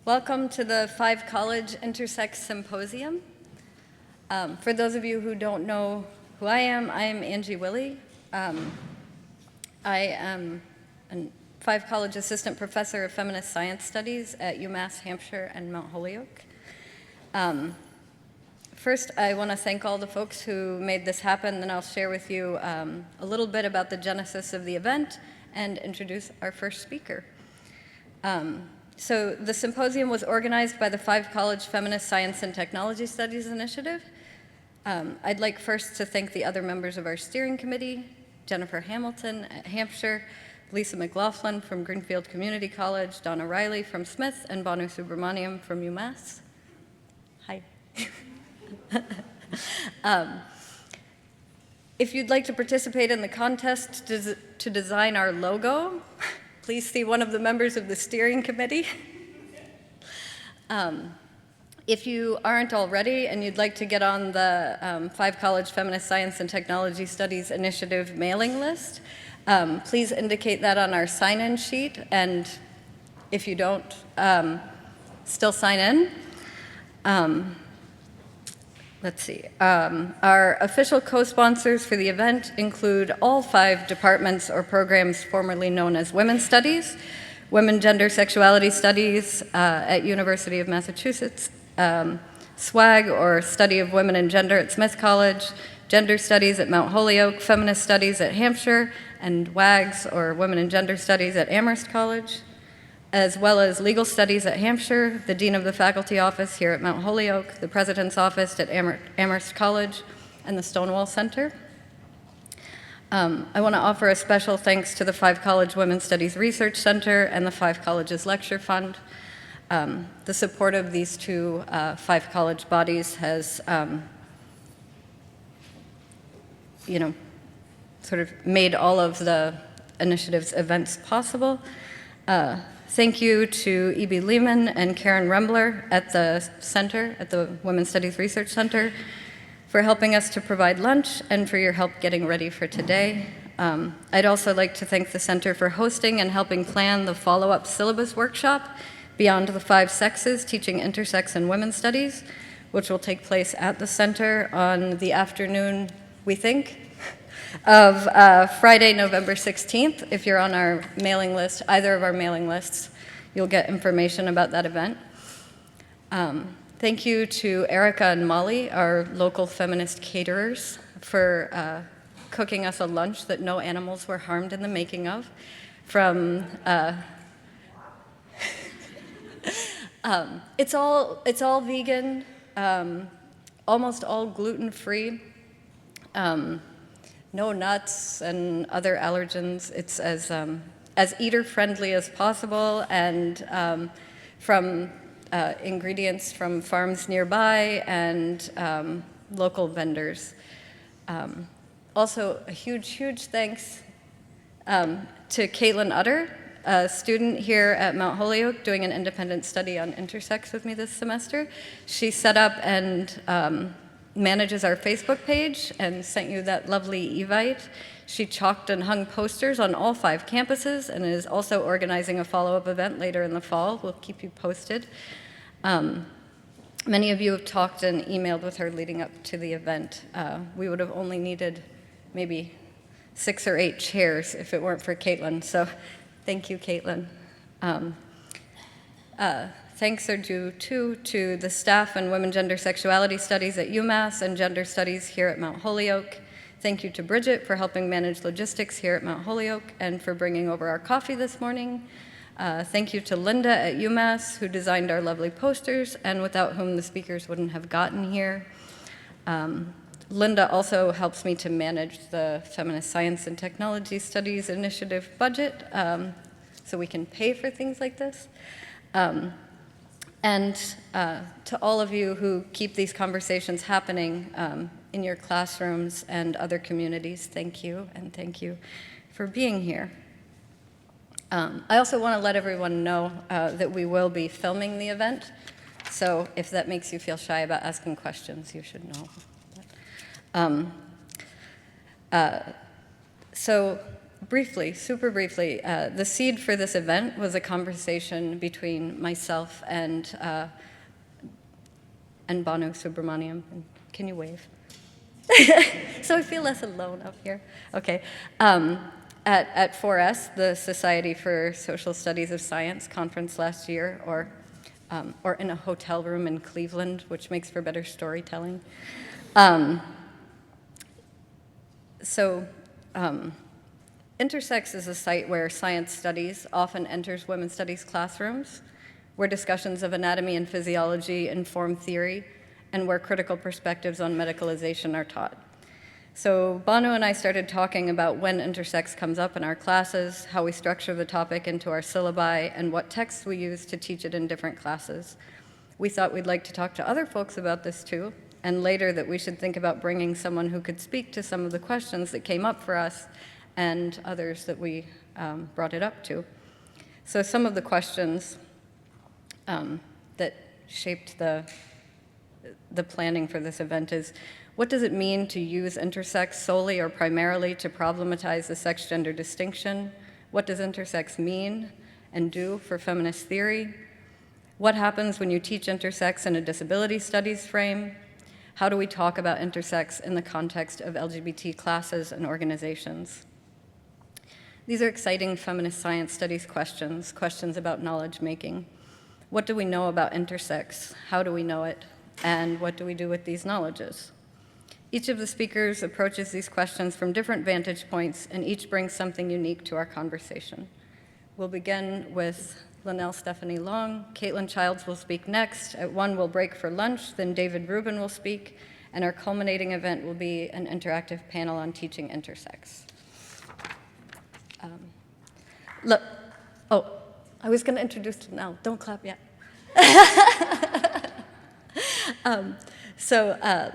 Welcome to the 5 College Intersex Symposium. For those of you who don't know who I am Angie Willey. I am a 5 College Assistant Professor of Feminist Science Studies at UMass Hampshire and Mount Holyoke. First, I want to thank all the folks who made this happen, then I'll share with you a little bit about the genesis of the event and introduce our first speaker. So the symposium was organized by the 5 College Feminist Science and Technology Studies Initiative. I'd like first to thank the other members of our steering committee, Jennifer Hamilton at Hampshire, Lisa McLaughlin from Greenfield Community College, Donna Riley from Smith, and Banu Subramaniam from UMass. Hi. If you'd like to participate in the contest to design our logo, please see one of the members of the steering committee. If you aren't already and you'd like to get on the 5 College Feminist Science and Technology Studies Initiative mailing list, please indicate that on our sign-in sheet, and if you don't, still sign in. Let's see. Our official co-sponsors for the event include all 5 departments or programs formerly known as Women's Studies, Women, Gender, Sexuality Studies at University of Massachusetts, SWAG, or Study of Women and Gender at Smith College, Gender Studies at Mount Holyoke, Feminist Studies at Hampshire, and WAGS, or Women and Gender Studies at Amherst College, as well as Legal Studies at Hampshire, the Dean of the Faculty Office here at Mount Holyoke, the President's Office at Amherst College, and the Stonewall Center. I want to offer a special thanks to the 5 College Women's Studies Research Center and the 5 Colleges Lecture Fund. The support of these 2 5 college bodies has, sort of made all of the initiative's events possible. Thank you to E.B. Lehman and Karen Rembler at the center, at the Women's Studies Research Center, for helping us to provide lunch and for your help getting ready for today. I'd also like to thank the center for hosting and helping plan the follow-up syllabus workshop, Beyond the 5 Sexes, Teaching Intersex and Women's Studies, which will take place at the center on the afternoon, we think, of Friday, November 16th. If you're on our mailing list, either of our mailing lists, you'll get information about that event. Thank you to Erica and Molly, our local feminist caterers, for cooking us a lunch that no animals were harmed in the making of. From it's all vegan, almost all gluten-free. No nuts and other allergens. It's as eater-friendly as possible, and from ingredients from farms nearby and local vendors. Also, a huge thanks to Caitlin Utter, a student here at Mount Holyoke doing an independent study on intersex with me this semester. She set up and manages our Facebook page and sent you that lovely Evite. She chalked and hung posters on all 5 campuses and is also organizing a follow-up event later in the fall. We'll keep you posted. Many of you have talked and emailed with her leading up to the event. We would have only needed maybe 6 or 8 chairs if it weren't for Caitlin, so thank you, Caitlin. Thanks are due, too, to the staff in Women, Gender, Sexuality Studies at UMass and Gender Studies here at Mount Holyoke. Thank you to Bridget for helping manage logistics here at Mount Holyoke and for bringing over our coffee this morning. Thank you to Linda at UMass, who designed our lovely posters and without whom the speakers wouldn't have gotten here. Linda also helps me to manage the Feminist Science and Technology Studies Initiative budget, so we can pay for things like this. And to all of you who keep these conversations happening in your classrooms and other communities, thank you, and thank you for being here. I also want to let everyone know that we will be filming the event, so if that makes you feel shy about asking questions, you should know. So briefly, super briefly, the seed for this event was a conversation between myself and Banu Subramaniam. Can you wave? So I feel less alone up here. Okay. At 4S, the Society for Social Studies of Science conference last year, or in a hotel room in Cleveland, which makes for better storytelling. Intersex is a site where science studies often enters women's studies classrooms, where discussions of anatomy and physiology inform theory, and where critical perspectives on medicalization are taught. So Banu and I started talking about when intersex comes up in our classes, how we structure the topic into our syllabi, and what texts we use to teach it in different classes. We thought we'd like to talk to other folks about this too, and later that we should think about bringing someone who could speak to some of the questions that came up for us and others that we brought it up to. So some of the questions that shaped the planning for this event is, what does it mean to use intersex solely or primarily to problematize the sex-gender distinction? What does intersex mean and do for feminist theory? What happens when you teach intersex in a disability studies frame? How do we talk about intersex in the context of LGBT classes and organizations? These are exciting feminist science studies questions, questions about knowledge making. What do we know about intersex? How do we know it? And what do we do with these knowledges? Each of the speakers approaches these questions from different vantage points, and each brings something unique to our conversation. We'll begin with Linnell Stephanie Long. Caitlin Childs will speak next. At 1, we'll break for lunch. Then David Rubin will speak. And our culminating event will be an interactive panel on teaching intersex. Look, I was going to introduce Linnell. Don't clap yet.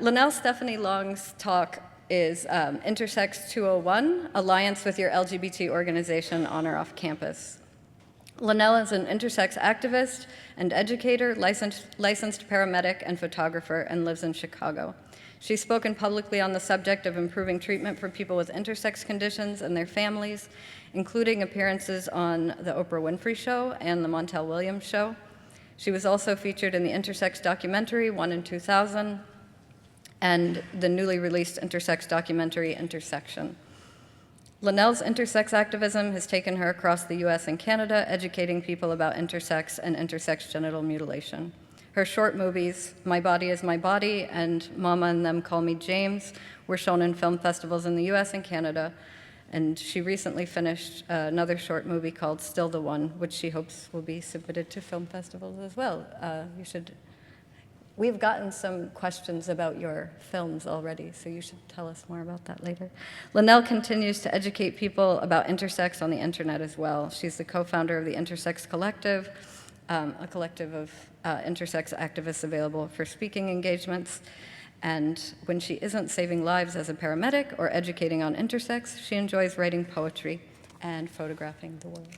Linnell Stephanie Long's talk is Intersex 201, Alliance with Your LGBT Organization on or off campus. Linnell is an intersex activist and educator, licensed paramedic and photographer, and lives in Chicago. She's spoken publicly on the subject of improving treatment for people with intersex conditions and their families, including appearances on The Oprah Winfrey Show and The Montel Williams Show. She was also featured in the Intersex documentary, one in 2000, and the newly released intersex documentary, Intersection. Linnell's intersex activism has taken her across the US and Canada, educating people about intersex and intersex genital mutilation. Her short movies, My Body is My Body and Mama and Them Call Me James, were shown in film festivals in the US and Canada, and she recently finished another short movie called Still the One, which she hopes will be submitted to film festivals as well. We've gotten some questions about your films already, so you should tell us more about that later. Linnell continues to educate people about intersex on the internet as well. She's the co-founder of the Intersex Collective, a collective of intersex activists available for speaking engagements. And when she isn't saving lives as a paramedic or educating on intersex, she enjoys writing poetry and photographing the world.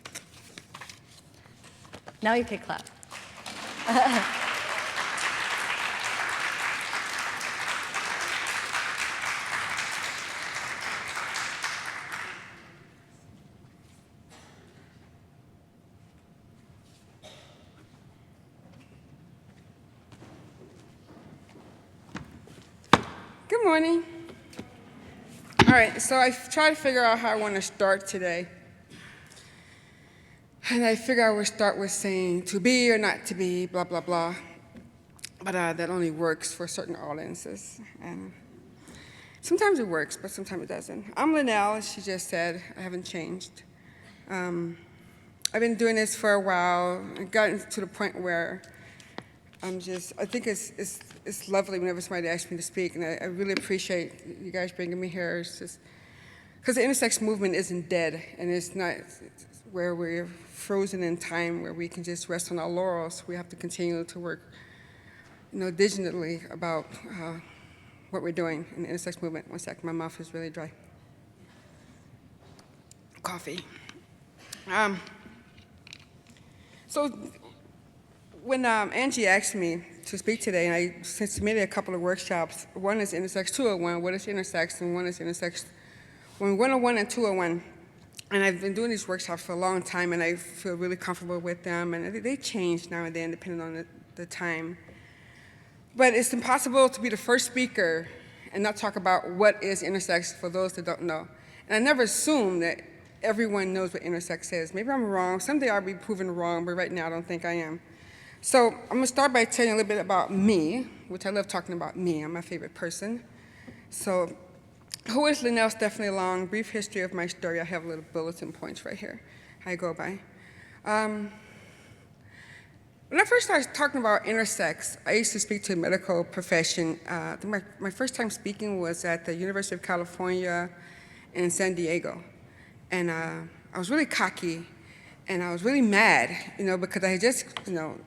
Now you can clap. Good morning. All right, so I tried to figure out how I want to start today. And I figured I would start with saying to be or not to be, blah, blah, blah. But that only works for certain audiences. And sometimes it works, but sometimes it doesn't. I'm Linnell, as she just said. I haven't changed. I've been doing this for a while. I've gotten to the point where I think it's lovely whenever somebody asks me to speak, and I really appreciate you guys bringing me here. It's just because the intersex movement isn't dead, and it's not where we're frozen in time, where we can just rest on our laurels. We have to continue to work, digitally about what we're doing in the intersex movement. One second, my mouth is really dry. Coffee. So when Angie asked me to speak today, and I submitted a couple of workshops. One is Intersex 201, what is intersex, and one is Intersex 101 and 201. And I've been doing these workshops for a long time, and I feel really comfortable with them, and they change now and then depending on the time. But it's impossible to be the first speaker and not talk about what is intersex for those that don't know. And I never assume that everyone knows what intersex is. Maybe I'm wrong. Someday I'll be proven wrong, but right now I don't think I am. So I'm going to start by telling you a little bit about me, which I love talking about me. I'm my favorite person. So who is Linnell Stephanie Long? Brief history of my story. I have little bulletin points right here I go by. When I first started talking about intersex, I used to speak to the medical profession. My first time speaking was at the University of California in San Diego. And I was really cocky, and I was really mad, because I had just,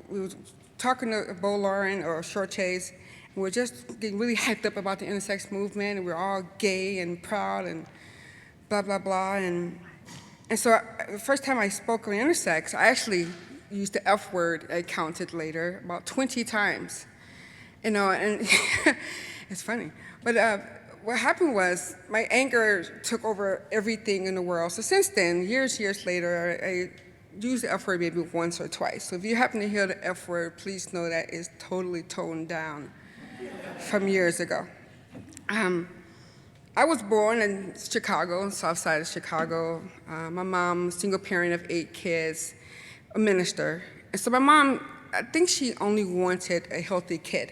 we were talking to Bo Lauren or Short Chase, and we were just getting really hyped up about the intersex movement, and we were all gay and proud and blah, blah, blah. And so the first time I spoke on intersex, I actually used the F word, I counted later, about 20 times. And it's funny. But what happened was my anger took over everything in the world. So since then, years later, I used the F word maybe once or twice. So if you happen to hear the F word, please know that it's totally toned down from years ago. I was born in Chicago, south side of Chicago. My mom, single parent of 8 kids, a minister. And so my mom, I think she only wanted a healthy kid.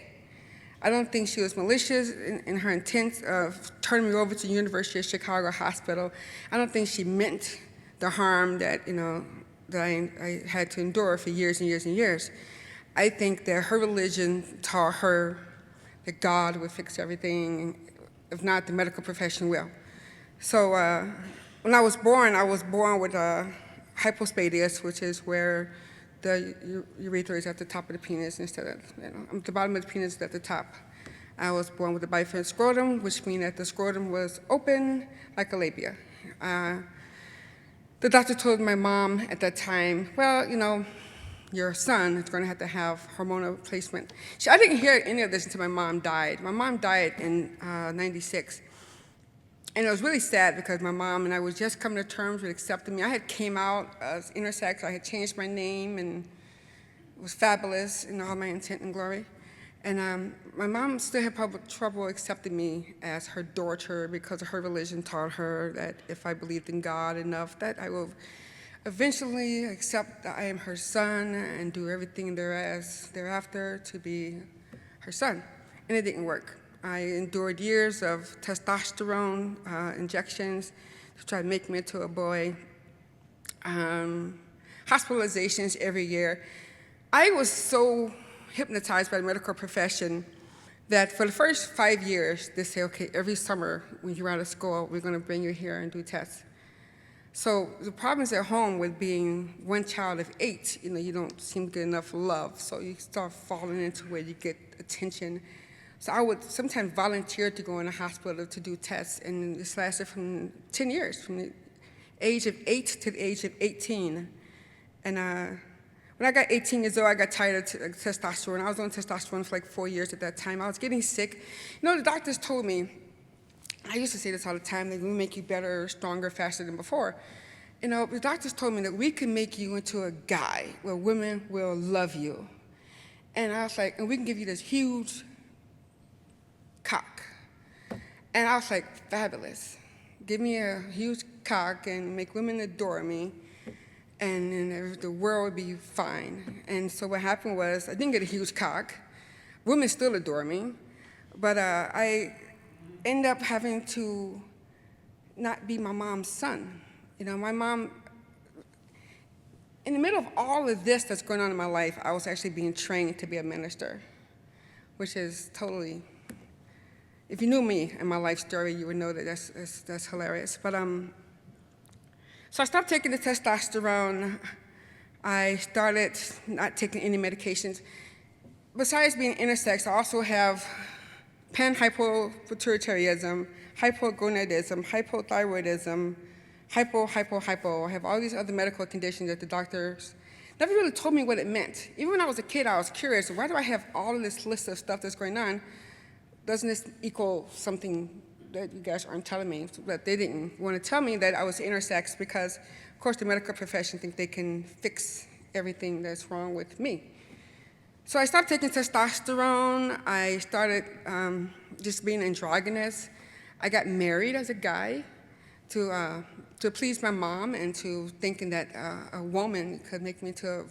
I don't think she was malicious in her intent of turning me over to the University of Chicago Hospital. I don't think she meant the harm that, that I had to endure for years and years and years. I think that her religion taught her that God would fix everything, if not, the medical profession will. So when I was born with hypospadias, which is where the urethra is at the top of the penis instead of, the bottom of the penis is at the top. I was born with a bifid scrotum, which means that the scrotum was open like a labia. The doctor told my mom at that time, well, your son is going to have hormonal replacement. I didn't hear any of this until my mom died. My mom died in '96. And it was really sad because my mom and I was just coming to terms with accepting me. I had came out as intersex. I had changed my name, and it was fabulous in all my intent and glory. And my mom still had trouble accepting me as her daughter because her religion taught her that if I believed in God enough, that I will eventually accept that I am her son and do everything thereafter to be her son. And it didn't work. I endured years of testosterone injections to try to make me into a boy, hospitalizations every year. I was so hypnotized by the medical profession that for the first 5 years, they say, okay, every summer when you're out of school, we're going to bring you here and do tests. So the problems at home with being one child of 8, you don't seem to get enough love, so you start falling into where you get attention. So I would sometimes volunteer to go in a hospital to do tests, and this lasted from 10 years, from the age of 8 to the age of 18. And when I got 18 years old, I got tired of testosterone. I was on testosterone for like 4 years at that time. I was getting sick. The doctors told me, I used to say this all the time, that we make you better, stronger, faster than before. The doctors told me that we can make you into a guy where women will love you. And I was like, and we can give you this huge cock. And I was like, fabulous. Give me a huge cock and make women adore me, and then the world would be fine. And so what happened was I didn't get a huge cock. Women still adore me, but I ended up having to not be my mom's son. My mom, in the middle of all of this that's going on in my life, I was actually being trained to be a minister, which is totally, if you knew me and my life story, you would know that that's hilarious. But so I stopped taking the testosterone. I started not taking any medications. Besides being intersex, I also have panhypopituitarism, hypogonadism, hypothyroidism, hypo. I have all these other medical conditions that the doctors never really told me what it meant. Even when I was a kid, I was curious, why do I have all of this list of stuff that's going on? Doesn't this equal something that you guys aren't telling me, but they didn't want to tell me that I was intersex because, of course, the medical profession think they can fix everything that's wrong with me. So I stopped taking testosterone. I started just being androgynous. I got married as a guy to please my mom and to thinking that a woman could make me into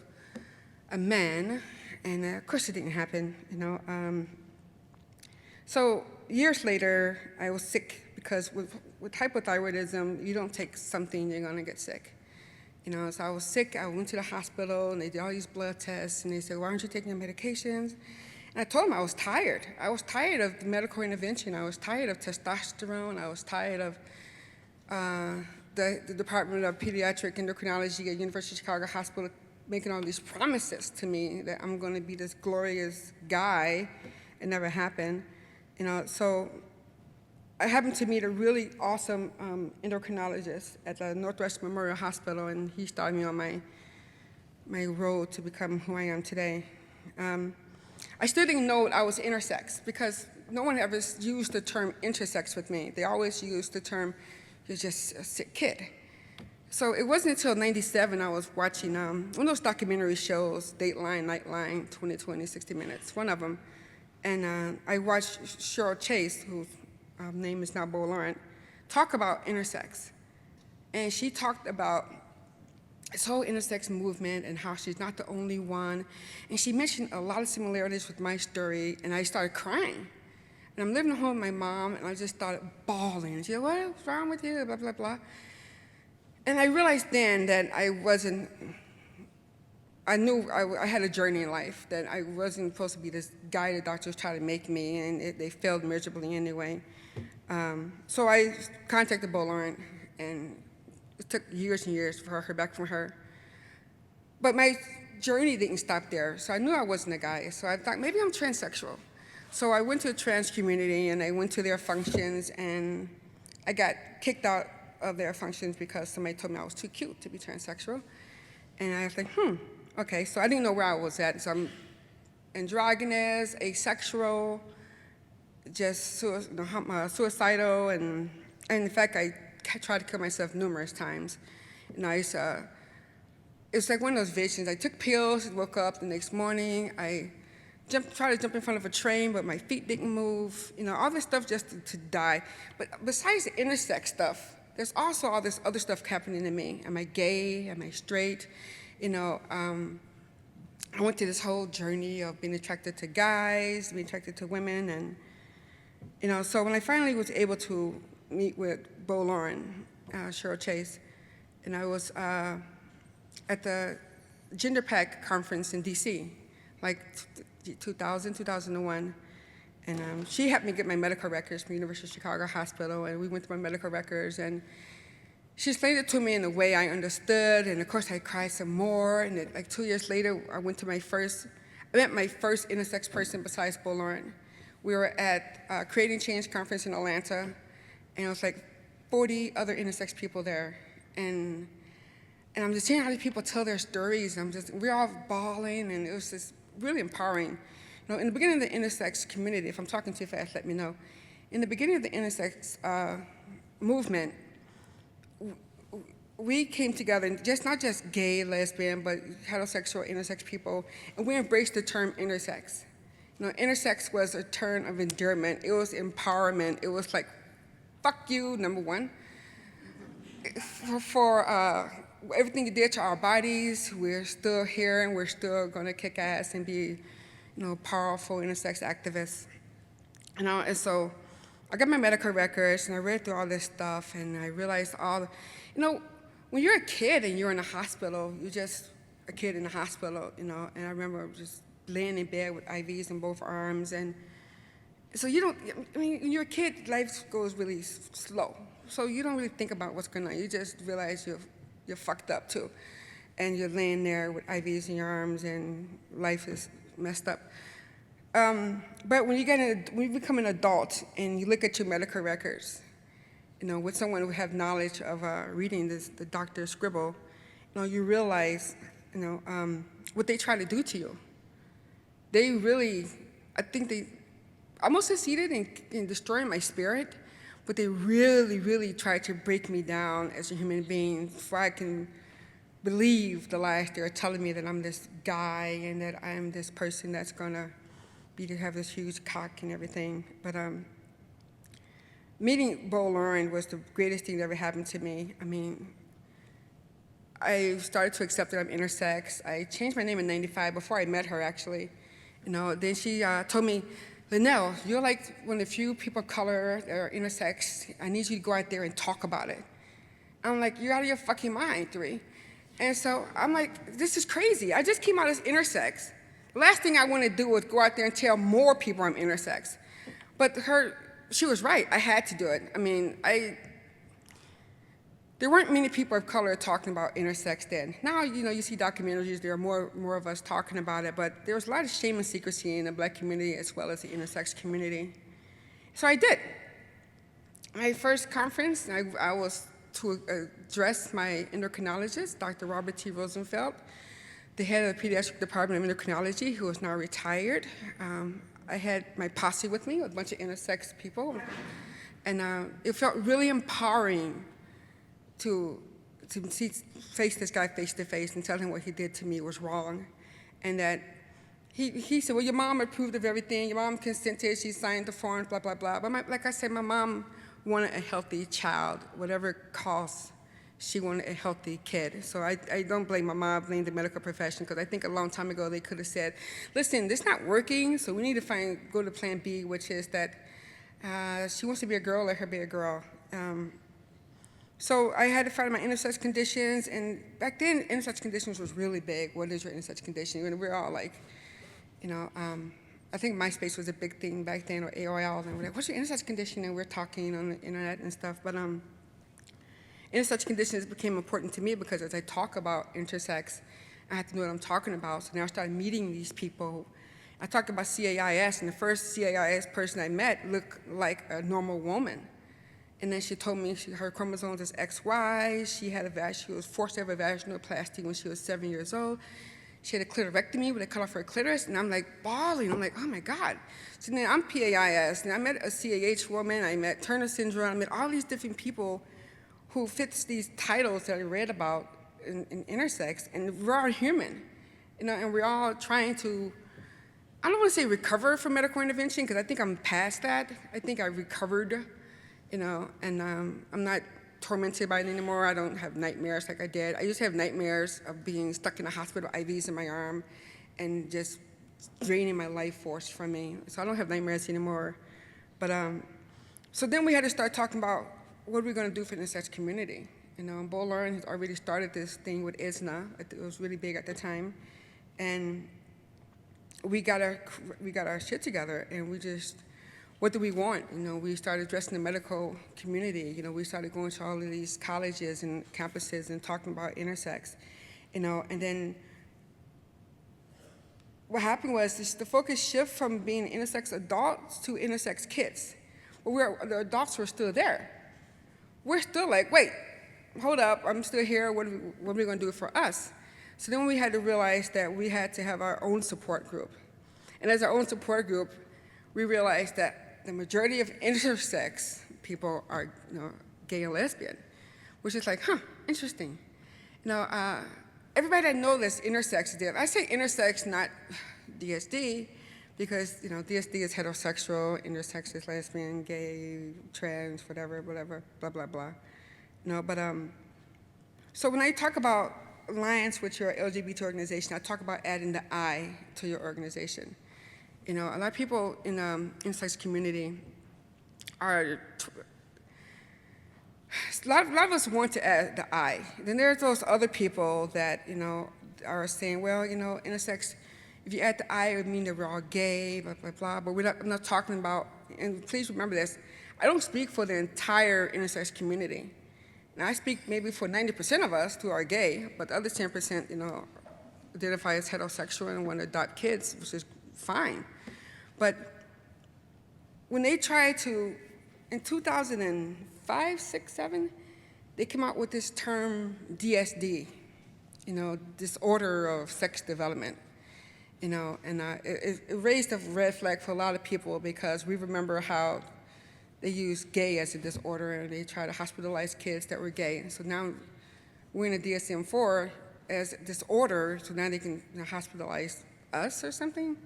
a man. And of course it didn't happen, you know. So years later, I was sick because with hypothyroidism, you don't take something, you're gonna get sick. You know, so I was sick, I went to the hospital, and they did all these blood tests, and they said, why aren't you taking your medications? And I told them I was tired. I was tired of the medical intervention. I was tired of testosterone. I was tired of the Department of Pediatric Endocrinology at University of Chicago Hospital making all these promises to me that I'm gonna be this glorious guy. It never happened. You know, so I happened to meet a really awesome endocrinologist at the Northwest Memorial Hospital, and he started me on my road to become who I am today. I still didn't know I was intersex because no one ever used the term intersex with me. They always used the term, you're just a sick kid. So it wasn't until '97 I was watching one of those documentary shows, Dateline, Nightline, 2020, 60 Minutes, one of them. And I watched Cheryl Chase, whose name is now Bo Laurent, talk about intersex. And she talked about this whole intersex movement and how she's not the only one. And she mentioned a lot of similarities with my story, and I started crying. And I'm living at home with my mom, and I just started bawling. She said, what's wrong with you, blah, blah, blah. And I realized then that I knew I had a journey in life, that I wasn't supposed to be this guy the doctors tried to make me, and they failed miserably anyway. So I contacted Bo Laurent, and it took years and years for her to hear back from her. But my journey didn't stop there, so I knew I wasn't a guy, so I thought maybe I'm transsexual. So I went to the trans community, and I went to their functions, and I got kicked out of their functions because somebody told me I was too cute to be transsexual. And I was like, okay, so I didn't know where I was at. So I'm androgynous, asexual, just suicidal, and in fact, I tried to kill myself numerous times. And it was like one of those visions. I took pills, woke up the next morning, I tried to jump in front of a train, but my feet didn't move. You know, all this stuff just to die. But besides the intersex stuff, there's also all this other stuff happening to me. Am I gay? Am I straight? You know, I went through this whole journey of being attracted to guys, being attracted to women, and, you know, so when I finally was able to meet with Bo Laurent, Cheryl Chase, and I was at the Gender Pact conference in DC, like 2000, 2001, and she helped me get my medical records from the University of Chicago Hospital, and we went through my medical records, and she explained it to me in a way I understood, and of course I cried some more, and like 2 years later, I met my first intersex person besides Bo Laurent. We were at Creating Change conference in Atlanta, and it was like 40 other intersex people there, and I'm just hearing how these people tell their stories, and we're all bawling, and it was just really empowering. You know, in the beginning of the intersex community, if I'm talking too fast, let me know. In the beginning of the intersex movement, we came together, not just gay, lesbian, but heterosexual, intersex people, and we embraced the term intersex. You know, intersex was a term of endearment. It was empowerment. It was like, fuck you, number one. For everything you did to our bodies, we're still here, and we're still gonna kick ass and be, you know, powerful intersex activists. You know, and so I got my medical records, and I read through all this stuff, and I realized you know, when you're a kid and you're in a hospital, you're just a kid in a hospital, you know, and I remember just laying in bed with IVs in both arms, and so when you're a kid, life goes really slow, so you don't really think about what's going on. You just realize you're fucked up too, and you're laying there with IVs in your arms, and life is messed up. But when you become an adult and you look at your medical records, you know, with someone who have knowledge of reading the doctor's scribble, you know, you realize, you know, what they try to do to you. I think they almost succeeded in destroying my spirit, but they really, really try to break me down as a human being before I can believe the lies they're telling me that I'm this guy and that I'm this person that's gonna have this huge cock and everything. But meeting Bo Lauren was the greatest thing that ever happened to me. I mean, I started to accept that I'm intersex. I changed my name in '95 before I met her, actually. Then she told me, Linnell, you're like one of the few people of color that are intersex. I need you to go out there and talk about it. I'm like, you're out of your fucking mind, 3. And so I'm like, this is crazy. I just came out as intersex. The last thing I want to do is go out there and tell more people I'm intersex. But she was right. I had to do it. I mean, there weren't many people of color talking about intersex then. Now, you see documentaries, there are more of us talking about it, but there was a lot of shame and secrecy in the Black community as well as the intersex community. So I did. My first conference, I was to address my endocrinologist, Dr. Robert T. Rosenfeld, the head of the pediatric department of endocrinology, who is now retired. I had my posse with me, a bunch of intersex people, and it felt really empowering to face this guy face to face and tell him what he did to me was wrong, and that he said, well, your mom approved of everything, your mom consented, she signed the forms, blah, blah, blah. But like I said, my mom wanted a healthy child, whatever it costs, she wanted a healthy kid. So I don't blame my mom, I blame the medical profession, because I think a long time ago they could have said, listen, this is not working, so we need to go to plan B, which is that she wants to be a girl, let her be a girl. So I had to find my intersex conditions, and back then, intersex conditions was really big. What is your intersex condition? And we were all like, I think MySpace was a big thing back then, or AOL, and we're like, what's your intersex condition? And we're talking on the internet and stuff, but intersex conditions became important to me because as I talk about intersex, I had to know what I'm talking about, so now I started meeting these people. I talked about CAIS, and the first CAIS person I met looked like a normal woman. And then she told me her chromosomes is XY. She was forced to have a vaginoplasty when she was 7 years old. She had a clitorectomy where they cut off her clitoris, and I'm like bawling. I'm like, oh my God. So then I'm PAIS, and I met a CAH woman. I met Turner syndrome. I met all these different people who fits these titles that I read about in intersex, and we're all human, and we're all trying to. I don't want to say recover from medical intervention because I think I'm past that. I think I recovered. And I'm not tormented by it anymore. I don't have nightmares like I did. I used to have nightmares of being stuck in a hospital, IVs in my arm, and just draining my life force from me. So I don't have nightmares anymore. But so then we had to start talking about what we're going to do for the intersex community. Bo Lauren has already started this thing with ISNA. It was really big at the time, and we got our shit together, and we just. What do we want? We started addressing the medical community. We started going to all of these colleges and campuses and talking about intersex. And then what happened was the focus shift from being intersex adults to intersex kids. But the adults were still there. We're still like, wait, hold up, I'm still here. What are we going to do for us? So then we had to realize that we had to have our own support group. And as our own support group, we realized that the majority of intersex people are gay and lesbian, which is like, interesting. Everybody that knows that's intersex is there. I say intersex, not DSD, because DSD is heterosexual, intersex is lesbian, gay, trans, whatever, blah, blah, blah. But so when I talk about alliance with your LGBT organization, I talk about adding the I to your organization. A lot of people in the intersex community a lot of us want to add the I. Then there's those other people that, are saying, well, intersex, if you add the I, it would mean that we're all gay, blah, blah, blah. But I'm not talking about, and please remember this, I don't speak for the entire intersex community. Now, I speak maybe for 90% of us who are gay, but the other 10%, identify as heterosexual and want to adopt kids, which is fine. But when they tried to, in 2005, 6, 7, they came out with this term DSD, disorder of sex development, and it raised a red flag for a lot of people because we remember how they used gay as a disorder, and they tried to hospitalize kids that were gay. And so now we're in a DSM-4 as a disorder, so now they can hospitalize us or something.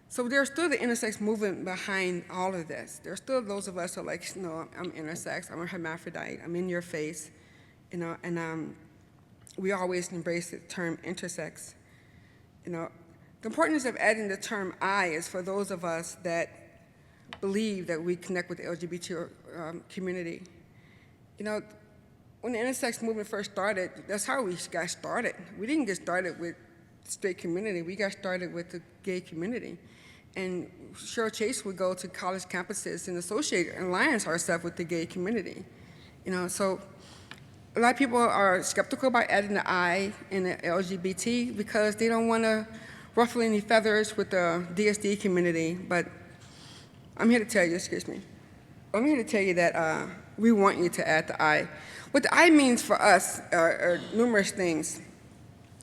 So there's still the intersex movement behind all of this. There's still those of us who are like, no, I'm intersex, I'm a hermaphrodite, I'm in your face, and we always embrace the term intersex. The importance of adding the term I is for those of us that believe that we connect with the LGBT community. When the intersex movement first started, that's how we got started. We didn't get started with the straight community, we got started with the gay community. And Cheryl Chase would go to college campuses and associate and alliance ourselves with the gay community. So a lot of people are skeptical about adding the I in the LGBT because they don't want to ruffle any feathers with the DSD community. But I'm here to tell you, excuse me, I'm here to tell you that we want you to add the I. What the I means for us are numerous things.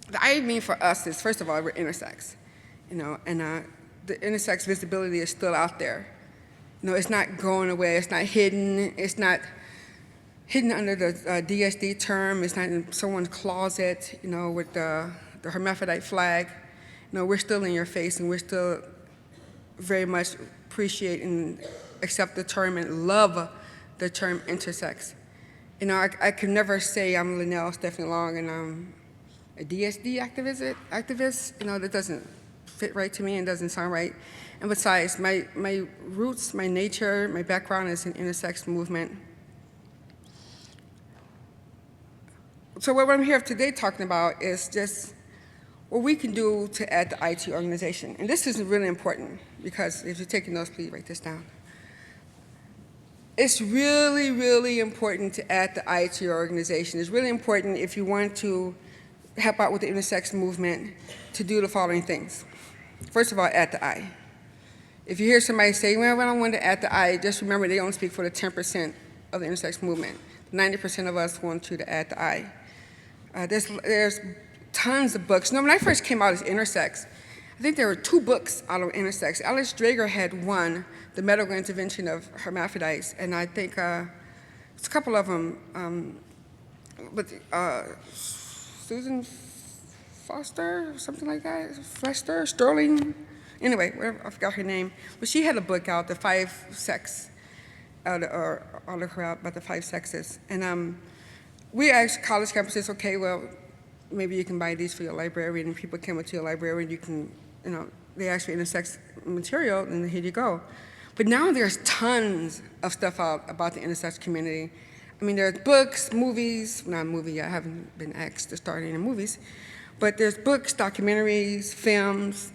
The I mean for us is, first of all, we're intersex, and the intersex visibility is still out there. It's not going away. It's not hidden. It's not hidden under the DSD term. It's not in someone's closet, with the hermaphrodite flag. We're still in your face, and we're still very much appreciate and accept the term and love the term intersex. I could never say I'm Linnell Stephanie Long and I'm a DSD activist. That doesn't fit right to me and doesn't sound right. And besides, my roots, my nature, my background is in intersex movement. So what I'm here today talking about is just what we can do to add the I to your organization. And this is really important because if you're taking notes, please write this down. It's really, really important to add the I to your organization. It's really important if you want to help out with the intersex movement to do the following things. First of all, add the I. If you hear somebody say, well, I don't want to add the I, just remember they only speak for the 10% of the intersex movement. 90% of us want you to add the I. There's tons of books. When I first came out as intersex, I think there were 2 books out of intersex. Alice Drager had one, The Medical Intervention of Hermaphrodites, and I think it's a couple of them, but Susan Foster, something like that, Fester, Sterling, anyway, I forgot her name. But she had a book out, The 5 Sex, or I'll look her out about the 5 sexes. And we asked college campuses, okay, well, maybe you can buy these for your library, and people come into your library and you can, they ask for intersex material, and here you go. But now there's tons of stuff out about the intersex community. I mean, there's books, movies, not a movie yet, I haven't been asked to start any movies, but there's books, documentaries, films.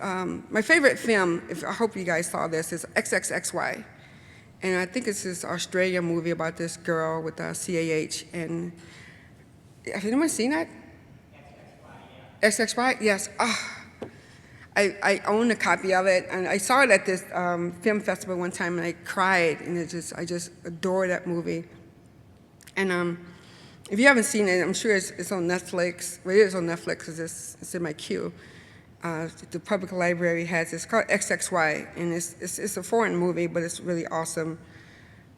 My favorite film, I hope you guys saw this, is XXXY. And I think it's this Australian movie about this girl with CAH. And have anyone seen that? XXY, yes. I own a copy of it, and I saw it at this film festival one time, and I cried, and I just adore that movie. And if you haven't seen it, I'm sure it's on Netflix. Well, it is on Netflix because it's in my queue. The public library has it. It's called XXY, and it's a foreign movie, but it's really awesome.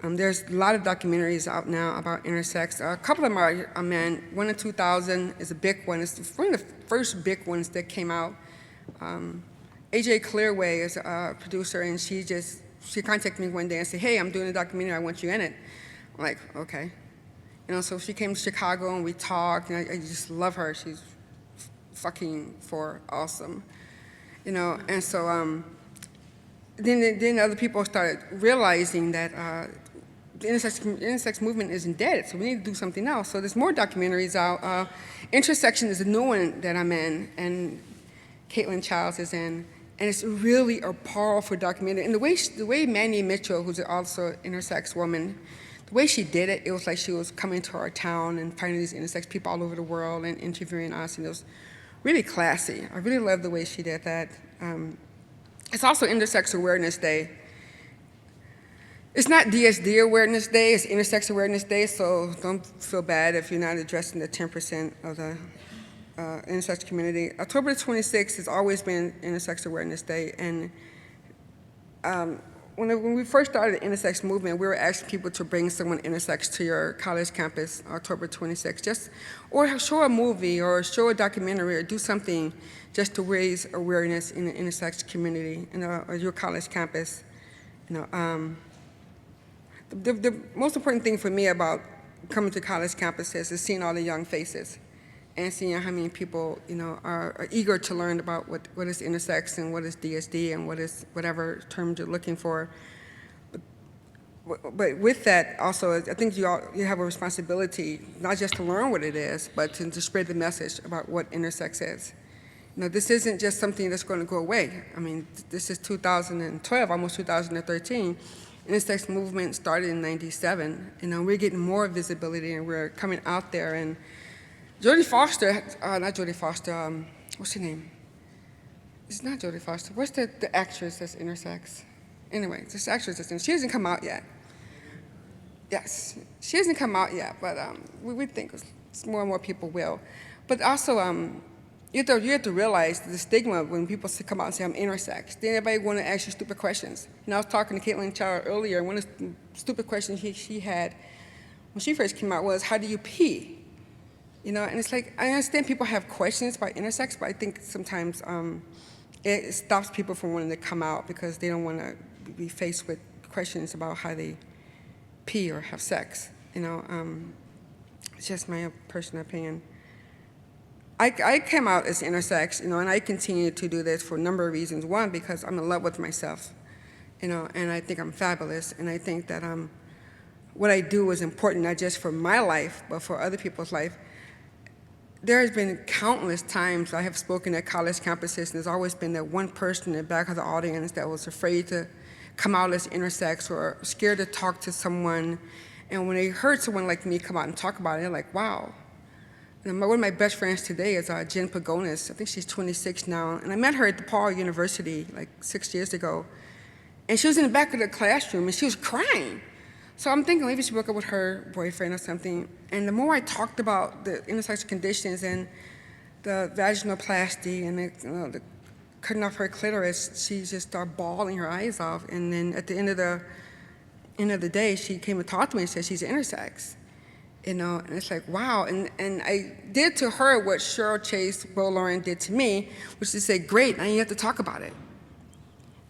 There's a lot of documentaries out now about intersex. A couple of them are men. One in 2000 is a big one. It's one of the first big ones that came out. AJ Clearway is a producer, and she contacted me one day and said, hey, I'm doing a documentary, I want you in it. I'm like, okay. So she came to Chicago, and we talked, and I just love her. She's fucking awesome. And so then other people started realizing that the intersex movement isn't dead, so we need to do something else. So there's more documentaries out. Intersection is a new one that I'm in, and Caitlin Childs is in, and it's really a powerful documentary. And the way Mandy Mitchell, who's also an intersex woman, the way she did it, it was like she was coming to our town and finding these intersex people all over the world and interviewing us, and it was really classy. I really love the way she did that. It's also Intersex Awareness Day. It's not DSD Awareness Day, it's Intersex Awareness Day, so don't feel bad if you're not addressing the 10% of the intersex community. October 26th has always been Intersex Awareness Day, and when we first started the Intersex movement, we were asking people to bring someone intersex to your college campus, October 26th, or show a movie, or show a documentary, or do something just to raise awareness in the intersex community, or your college campus. The most important thing for me about coming to college campuses is seeing all the young faces, and seeing how many people, are eager to learn about what is intersex and what is DSD and what is whatever term you're looking for. But with that, also, I think you have a responsibility not just to learn what it is, but to spread the message about what intersex is. This isn't just something that's going to go away. I mean, this is 2012, almost 2013. Intersex movement started in '97. We're getting more visibility, and we're coming out there. And Jodie Foster, not Jodie Foster, what's her name? It's not Jodie Foster. What's the actress that's intersex? Anyway, this actress that's she hasn't come out yet. Yes, she hasn't come out yet, but we think more and more people will. But also, you have to realize the stigma when people come out and say, I'm intersex. Then everybody want to ask you stupid questions. I was talking to Caitlin Child earlier, and one of the stupid questions she had when she first came out was, how do you pee? And it's like, I understand people have questions about intersex, but I think sometimes it stops people from wanting to come out because they don't want to be faced with questions about how they pee or have sex. It's just my personal opinion. I came out as intersex, and I continue to do this for a number of reasons. One, because I'm in love with myself, and I think I'm fabulous, and I think that what I do is important not just for my life, but for other people's life. There has been countless times I have spoken at college campuses, and there's always been that one person in the back of the audience that was afraid to come out as intersex or scared to talk to someone. And when they heard someone like me come out and talk about it, they're like, wow. And one of my best friends today is Jen Pagonis. I think she's 26 now. And I met her at DePaul University like 6 years ago. And she was in the back of the classroom, and she was crying. So I'm thinking maybe she broke up with her boyfriend or something. And the more I talked about the intersex conditions and the vaginoplasty and the cutting off her clitoris, she just started bawling her eyes off. And then at the end of the day, she came and talked to me and said she's intersex. And it's like, wow. And I did to her what Cheryl Chase Lauren did to me, which is to say, great, now you have to talk about it.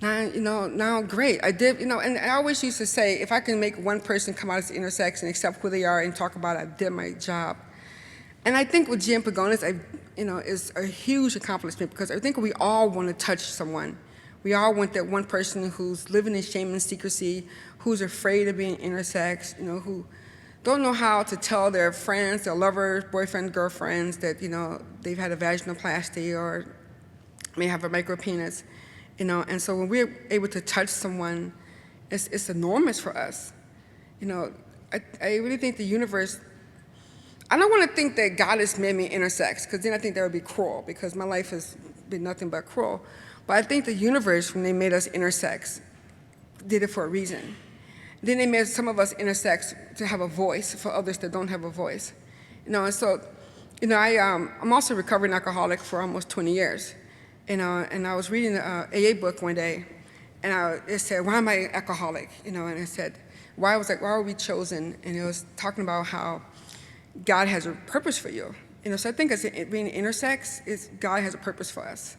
Now, great. I did, and I always used to say, if I can make one person come out as intersex and accept who they are and talk about it, I did my job. And I think with Jen Pagonis, is a huge accomplishment, because I think we all want to touch someone. We all want that one person who's living in shame and secrecy, who's afraid of being intersex, who don't know how to tell their friends, their lovers, boyfriends, girlfriends that, they've had a vaginoplasty or may have a micropenis. And so when we're able to touch someone, it's enormous for us. I really think the universe, I don't want to think that God has made me intersex, because then I think that would be cruel, because my life has been nothing but cruel. But I think the universe, when they made us intersex, did it for a reason. Then they made some of us intersex to have a voice for others that don't have a voice. And so, I'm also a recovering alcoholic for almost 20 years. And I was reading an AA book one day, and it said, why am I alcoholic? And it said, why were we chosen? And it was talking about how God has a purpose for you. So I think as being intersex, God has a purpose for us.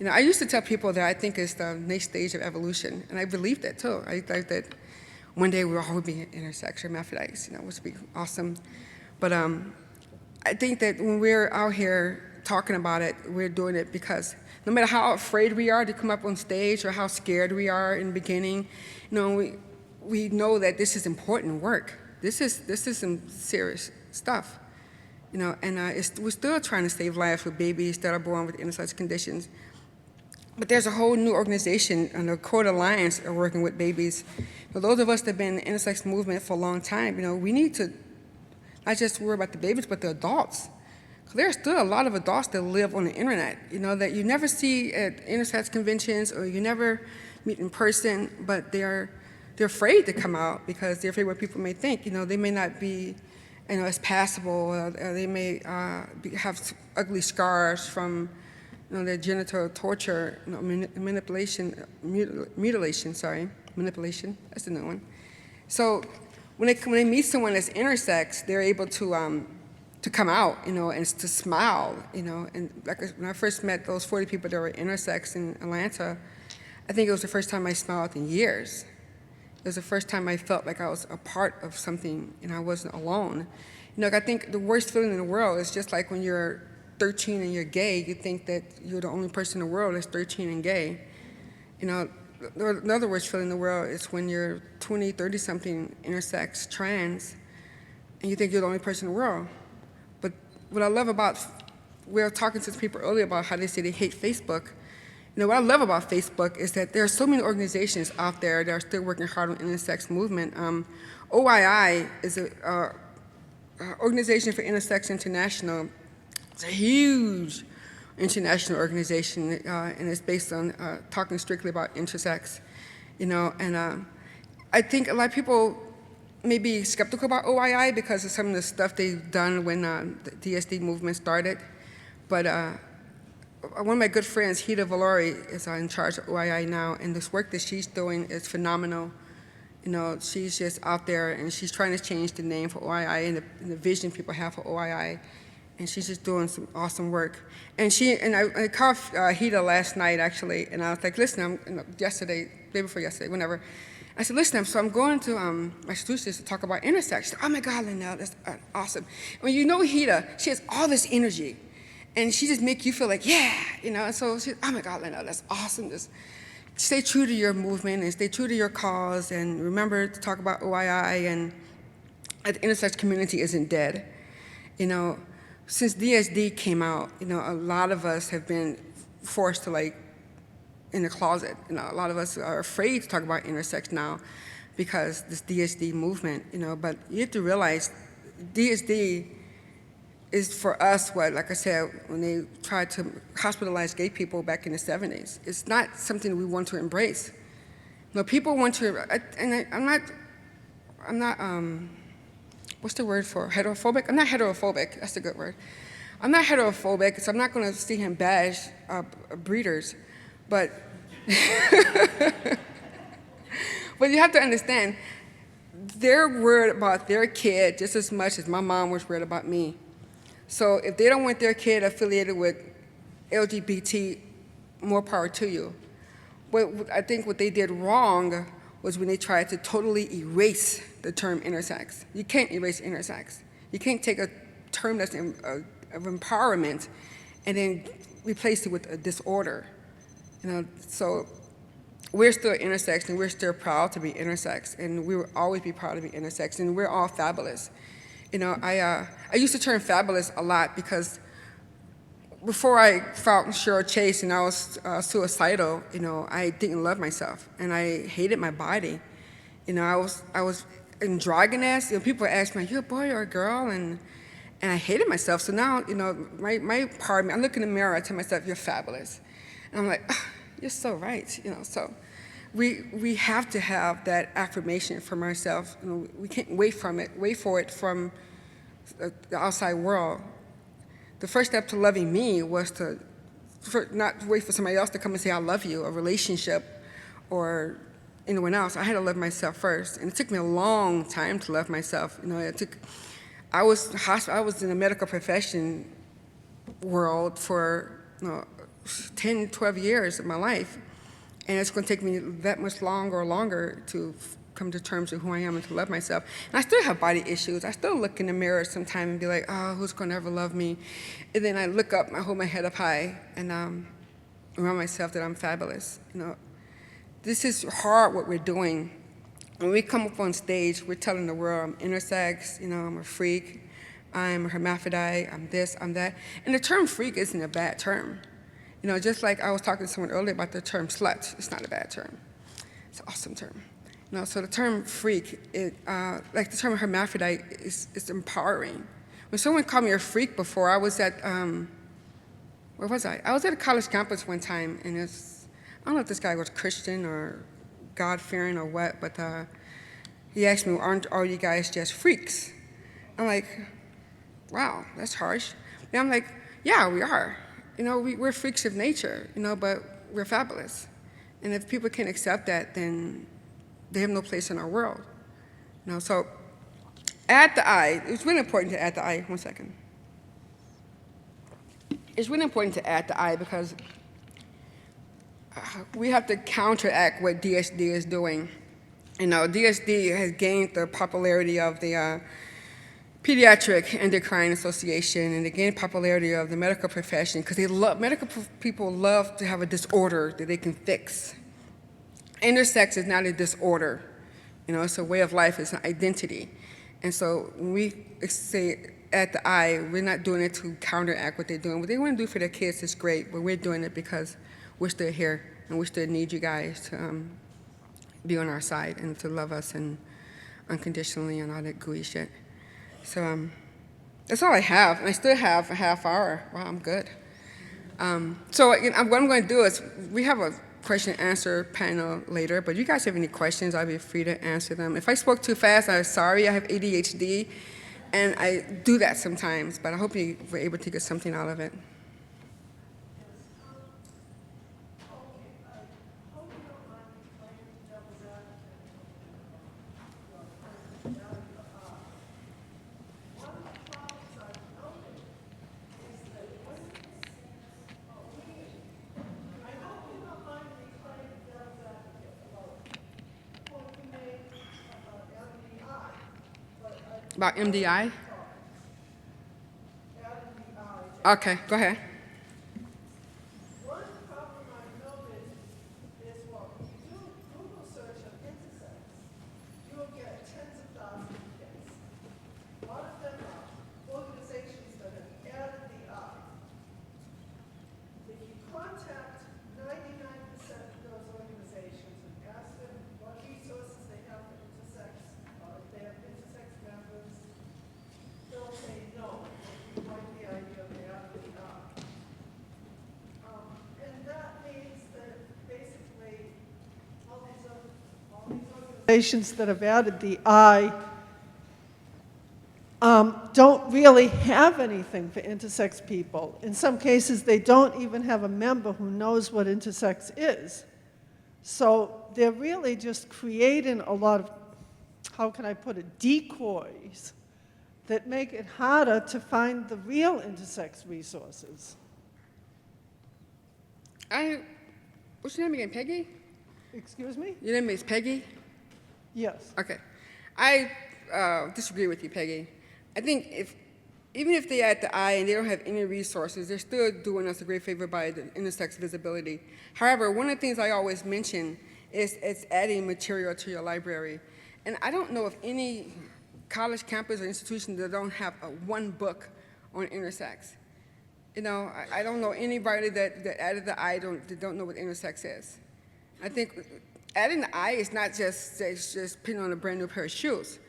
I used to tell people that I think it's the next stage of evolution, and I believed that too. I thought that one day we'll all be intersex or hermaphrodites, which would be awesome. But I think that when we're out here talking about it, we're doing it because no matter how afraid we are to come up on stage or how scared we are in the beginning, we know that this is important work. This is some serious stuff, and we're still trying to save lives with babies that are born with intersex conditions. But there's a whole new organization, the Court Alliance, are working with babies. For those of us that have been in the intersex movement for a long time, we need to not just worry about the babies, but the adults. Because there are still a lot of adults that live on the internet, that you never see at intersex conventions or you never meet in person, but they're afraid to come out because they're afraid what people may think. They may not be as passable, or they may have ugly scars from their genital torture, manipulation, mutilation, manipulation, that's the new one. So when they meet someone that's intersex, they're able to come out, and to smile, and like when I first met those 40 people that were intersex in Atlanta, I think it was the first time I smiled in years. It was the first time I felt like I was a part of something and I wasn't alone. I think the worst feeling in the world is just like when you're 13 and you're gay, you think that you're the only person in the world that's 13 and gay. Another worst feeling in the world is when you're 20, 30-something, intersex, trans, and you think you're the only person in the world. But what I love about, we were talking to people earlier about how they say they hate Facebook. What I love about Facebook is that there are so many organizations out there that are still working hard on the intersex movement. OII is an Organization for Intersex International. It's a huge international organization, and it's based on talking strictly about intersex. And I think a lot of people may be skeptical about OII because of some of the stuff they've done when the DSD movement started. But one of my good friends, Hida Valori, is in charge of OII now, and this work that she's doing is phenomenal. She's just out there, and she's trying to change the name for OII and the vision people have for OII, and she's just doing some awesome work. And I called Hida last night, actually, and I was like, listen, yesterday, day before yesterday, whenever, I said, listen, so I'm going to Massachusetts to talk about intersex. She said, oh my God, Linnell, that's awesome. When Hida, she has all this energy. And she just make you feel like, yeah, and so she, oh my God, Linnell, that's awesome. Just stay true to your movement and stay true to your cause and remember to talk about OII and the intersex community isn't dead. Since DSD came out, a lot of us have been forced to in the closet. A lot of us are afraid to talk about intersex now because this DSD movement, but you have to realize DSD is for us what, like I said, when they tried to hospitalize gay people back in the 70s. It's not something we want to embrace. People want to, I'm not, what's the word for heterophobic? I'm not heterophobic, that's a good word. I'm not heterophobic, so I'm not gonna see him bash breeders, but, but you have to understand, they're worried about their kid just as much as my mom was worried about me. So if they don't want their kid affiliated with LGBT, more power to you. But I think what they did wrong was when they tried to totally erase the term intersex. You can't erase intersex. You can't take a term that's of empowerment and then replace it with a disorder. So we're still intersex and we're still proud to be intersex, and we will always be proud to be intersex, and we're all fabulous. I used the term fabulous a lot because before I found Cheryl Chase and I was suicidal, I didn't love myself and I hated my body. I was androgynous. People ask me, "Are you a boy or a girl?" And I hated myself. So now, my part of me, I look in the mirror, I tell myself, "You're fabulous," and I'm like, oh, "You're so right." So we have to have that affirmation from ourselves. We can't wait for it from the outside world. The first step to loving me was to not wait for somebody else to come and say, "I love you," a relationship or anyone else. I had to love myself first, and it took me a long time to love myself. I was in the medical profession world for 10, 12 years of my life. And it's going to take me that much longer to come to terms with who I am and to love myself. And I still have body issues. I still look in the mirror sometimes and be like, oh, who's going to ever love me? And then I look up, I hold my head up high, and remind myself that I'm fabulous. This is hard, what we're doing. When we come up on stage, we're telling the world I'm intersex, I'm a freak, I'm a hermaphrodite, I'm this, I'm that. And the term freak isn't a bad term. Just like I was talking to someone earlier about the term slut, it's not a bad term. It's an awesome term. So the term freak, like the term hermaphrodite, is empowering. When someone called me a freak before, I was at, where was I? I was at a college campus one time, and I don't know if this guy was Christian or God-fearing or what, but he asked me, aren't all you guys just freaks? I'm like, wow, that's harsh. And I'm like, yeah, we are. we're freaks of nature, but we're fabulous. And if people can't accept that, then they have no place in our world. So add the I. It's really important to add the I. One second. It's really important to add the I because we have to counteract what DSD is doing. DSD has gained the popularity of the Pediatric Endocrine Association, and they gained popularity of the medical profession because people love to have a disorder that they can fix. Intersex is not a disorder. It's a way of life, it's an identity. And so when we say at the I, we're not doing it to counteract what they're doing. What they want to do for their kids is great, but we're doing it because we're still here, and we still need you guys to be on our side and to love us and unconditionally and all that gooey shit. So that's all I have, and I still have a half hour. Wow, I'm good. So what I'm going to do is we have a question and answer panel later, but if you guys have any questions, I'll be free to answer them. If I spoke too fast, I'm sorry. I have ADHD, and I do that sometimes, but I hope you were able to get something out of it. About MDI? Okay, go ahead. One problem I noticed is when you do Google search on Intersex, you'll get tens of thousands of hits. A lot of them are organizations that have added the I. If you contact 99% of those organizations and ask them what resources they have for intersex, or if they have intersex members, they'll say no. You like the idea of adding the I. And that means that basically all these organizations that have added the I don't really have anything for intersex people. In some cases, they don't even have a member who knows what intersex is. So they're really just creating a lot of, how can I put it, decoys that make it harder to find the real intersex resources. What's your name again, Peggy? Excuse me? Your name is Peggy? Yes. Okay. I disagree with you, Peggy. I think even if they add the I and they don't have any resources, they're still doing us a great favor by the intersex visibility. However, one of the things I always mention is it's adding material to your library. And I don't know of any college campus or institution that don't have one book on intersex. I don't know anybody that added the I that don't know what intersex is. I think adding the I is not just putting on a brand new pair of shoes.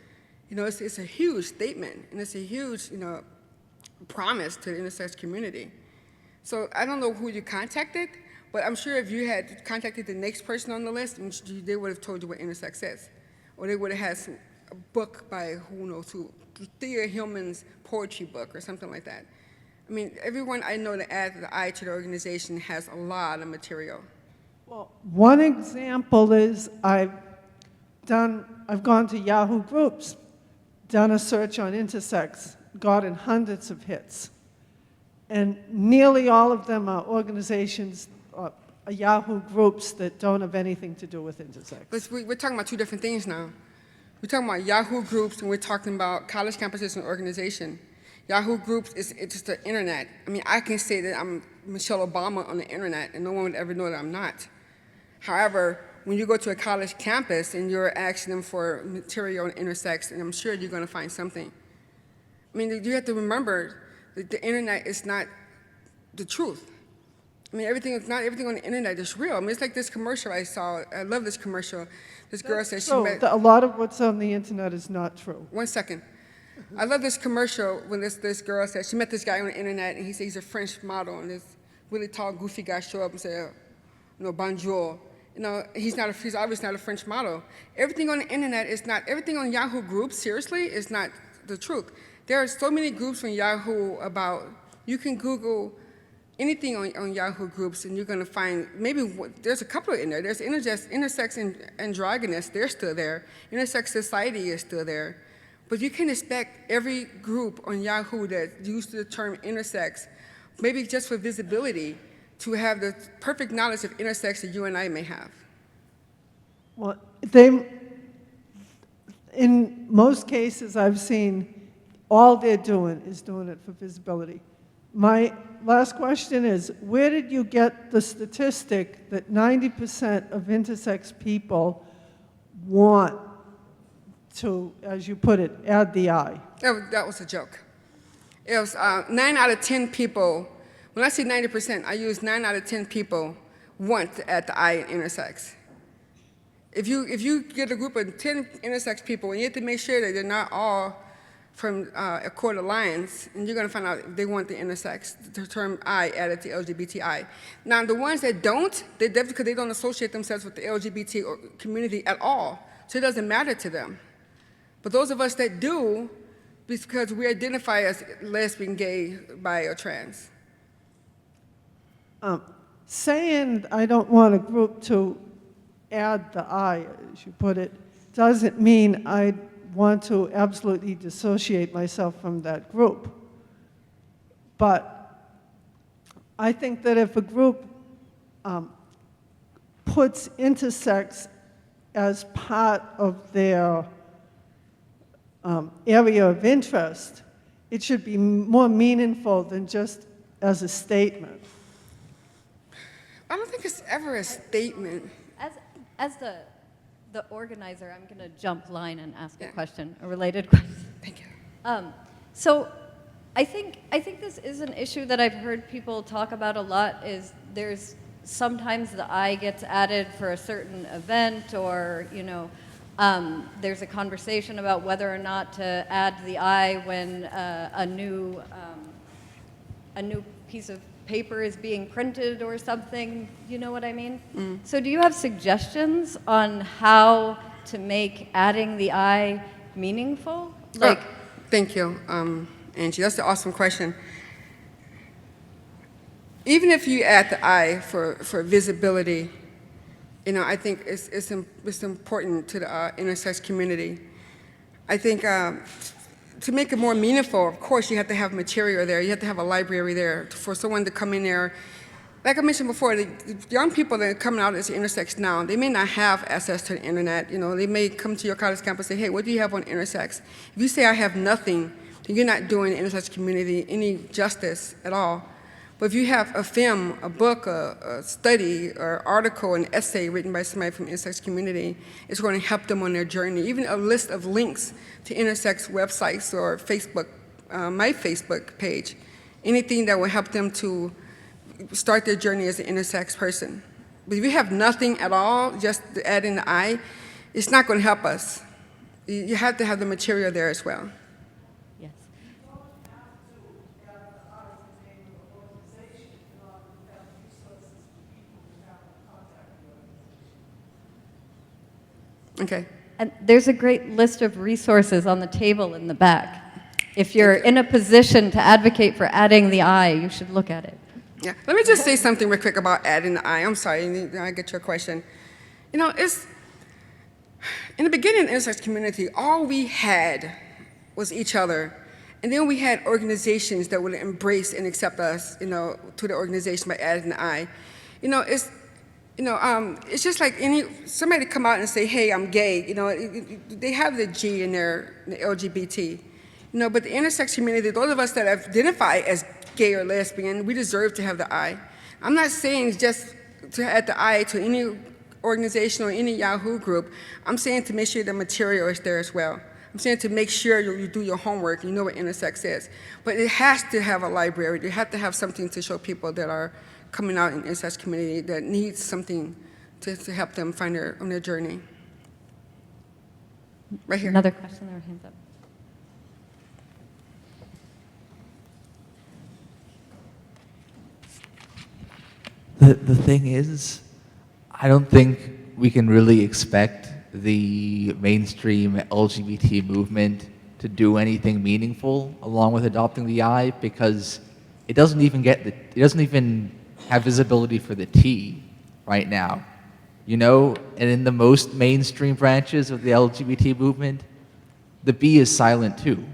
It's a huge statement, and it's a huge, promise to the intersex community. So I don't know who you contacted, but I'm sure if you had contacted the next person on the list, they would have told you what intersex is. Or they would have had a book by who knows who, Thea Hillman's poetry book or something like that. I mean, everyone I know that adds the I to the organization has a lot of material. Well, one example is I've gone to Yahoo Groups, done a search on intersex, gotten hundreds of hits. And nearly all of them are organizations, Yahoo Groups that don't have anything to do with intersex. But we're talking about two different things now. We're talking about Yahoo Groups, and we're talking about college campuses and organization. Yahoo Groups it's just the internet. I mean, I can say that I'm Michelle Obama on the internet, and no one would ever know that I'm not. However, when you go to a college campus and you're asking them for material on intersex, and I'm sure you're going to find something. I mean, you have to remember that the internet is not the truth. I mean, not everything on the internet is real. I mean, it's like this commercial I saw. I love this commercial. This girl said she met... A lot of what's on the internet is not true. 1 second. I love this commercial when this girl said she met this guy on the internet, and he said he's a French model, and this really tall, goofy guy show up and say, bonjour. He's obviously not a French model. Everything on the internet is not, everything on Yahoo Groups, seriously, is not the truth. There are so many groups on Yahoo about, you can Google anything on Yahoo groups, and you're going to find maybe there's a couple in there. There's intersex and androgynous, they're still there. Intersex society is still there. But you can expect every group on Yahoo that used the term intersex, maybe just for visibility, to have the perfect knowledge of intersex that you and I may have. Well, in most cases I've seen, all they're doing is doing it for visibility. My last question is, where did you get the statistic that 90% of intersex people want to, as you put it, add the I? That was a joke. It was 9 out of 10 people. When I say 90%, I use 9 out of 10 people want to add the I in intersex. If you get a group of 10 intersex people, and you have to make sure that they're not all from Accord Alliance, and you're going to find out if they want the intersex, the term I added to LGBTI. Now, the ones that don't, because they don't associate themselves with the LGBT community at all, so it doesn't matter to them. But those of us that do, because we identify as lesbian, gay, bi, or trans. Saying I don't want a group to add the I, as you put it, doesn't mean I want to absolutely dissociate myself from that group. But I think that if a group puts intersex as part of their area of interest, it should be more meaningful than just as a statement. I don't think it's ever a statement. As the organizer, I'm going to jump line and ask a question, a related question. Thank you. So I think this is an issue that I've heard people talk about a lot, is there's sometimes the I gets added for a certain event, or, you know, there's a conversation about whether or not to add the I when a new piece of paper is being printed or something. You know what I mean? Mm. So do you have suggestions on how to make adding the I meaningful? Like, thank you, Angie. That's an awesome question. Even if you add the I for visibility, you know, I think it's important to the intersex community. I think to make it more meaningful, of course, you have to have material there. You have to have a library there for someone to come in there. Like I mentioned before, the young people that are coming out as intersex now, they may not have access to the internet. You know, they may come to your college campus and say, hey, what do you have on intersex? If you say I have nothing, then you're not doing the intersex community any justice at all. But if you have a film, a book, a study, or article, an essay written by somebody from the intersex community, it's going to help them on their journey. Even a list of links to intersex websites or Facebook, my Facebook page, anything that will help them to start their journey as an intersex person. But if you have nothing at all, just to add in the I, it's not going to help us. You have to have the material there as well. yes. Okay. And there's a great list of resources on the table in the back. If you're in a position to advocate for adding the I, you should look at it. Yeah. Let me just say something real quick about adding the I. I'm sorry, I get your question. You know, it's in the beginning of the intersex community, all we had was each other. And then we had organizations that would embrace and accept us, you know, to the organization by adding the I. You know, it's just like somebody come out and say, hey, I'm gay. You know, they have the G in there, the LGBT. You know, but the intersex community, those of us that identify as gay or lesbian, we deserve to have the I. I'm not saying just to add the I to any organization or any Yahoo group. I'm saying to make sure the material is there as well. I'm saying to make sure you do your homework, you know what intersex is. But it has to have a library. You have to have something to show people that are coming out in the intersex community that needs something to help them find on their journey. Right here. Another question, there, hands up. The thing is, I don't think we can really expect the mainstream LGBT movement to do anything meaningful along with adopting the I, because it doesn't even have visibility for the T right now. You know, and in the most mainstream branches of the LGBT movement, the B is silent too.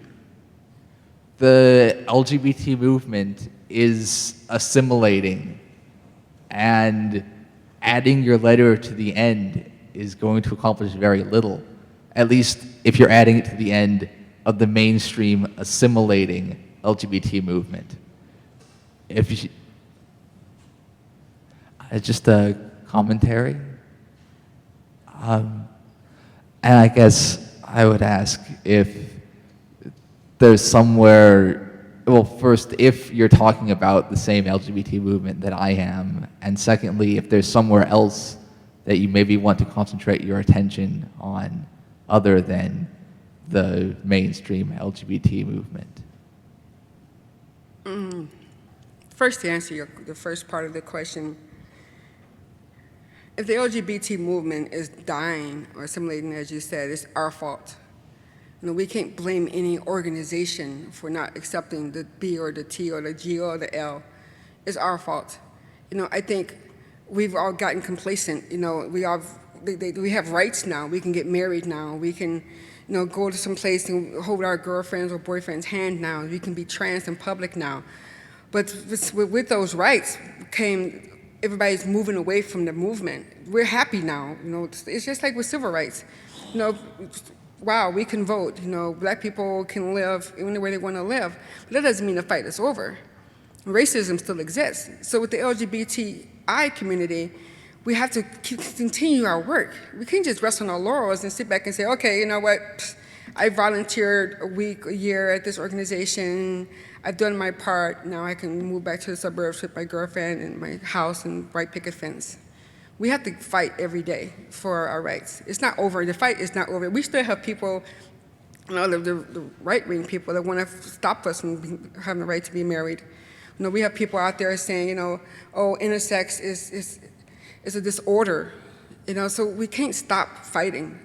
The LGBT movement is assimilating, and adding your letter to the end is going to accomplish very little, at least if you're adding it to the end of the mainstream assimilating LGBT movement. It's just a commentary. And I guess I would ask if there's somewhere, well, first, if you're talking about the same LGBT movement that I am, and secondly, if there's somewhere else that you maybe want to concentrate your attention on other than the mainstream LGBT movement. First, to answer the first part of the question, if the LGBT movement is dying or assimilating, as you said, it's our fault. You know, we can't blame any organization for not accepting the B or the T or the G or the L. It's our fault. You know, I think we've all gotten complacent. You know, we have rights now. We can get married now. We can, you know, go to some place and hold our girlfriend's or boyfriend's hand now. We can be trans in public now. But with those rights came everybody's moving away from the movement. We're happy now. You know, it's just like with civil rights. You know, wow, we can vote. You know, black people can live in the way they want to live. But that doesn't mean the fight is over. Racism still exists. So with the LGBTI community, we have to continue our work. We can't just rest on our laurels and sit back and say, okay, you know what, I volunteered a week, a year at this organization. I've done my part. Now I can move back to the suburbs with my girlfriend and my house and white picket fence. We have to fight every day for our rights. It's not over. The fight is not over. We still have people, you know, the right-wing people that want to stop us from having the right to be married. You know, we have people out there saying, you know, oh, intersex is a disorder. You know, so we can't stop fighting.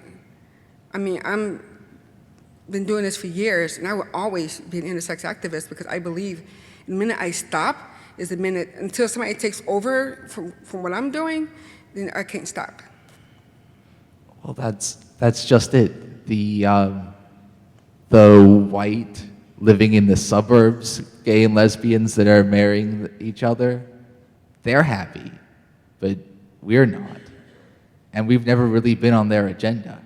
I mean, been doing this for years, and I will always be an intersex activist because I believe the minute I stop is the minute, until somebody takes over from what I'm doing, then I can't stop. Well, that's just it. The white living in the suburbs, gay and lesbians that are marrying each other, they're happy, but we're not. And we've never really been on their agenda.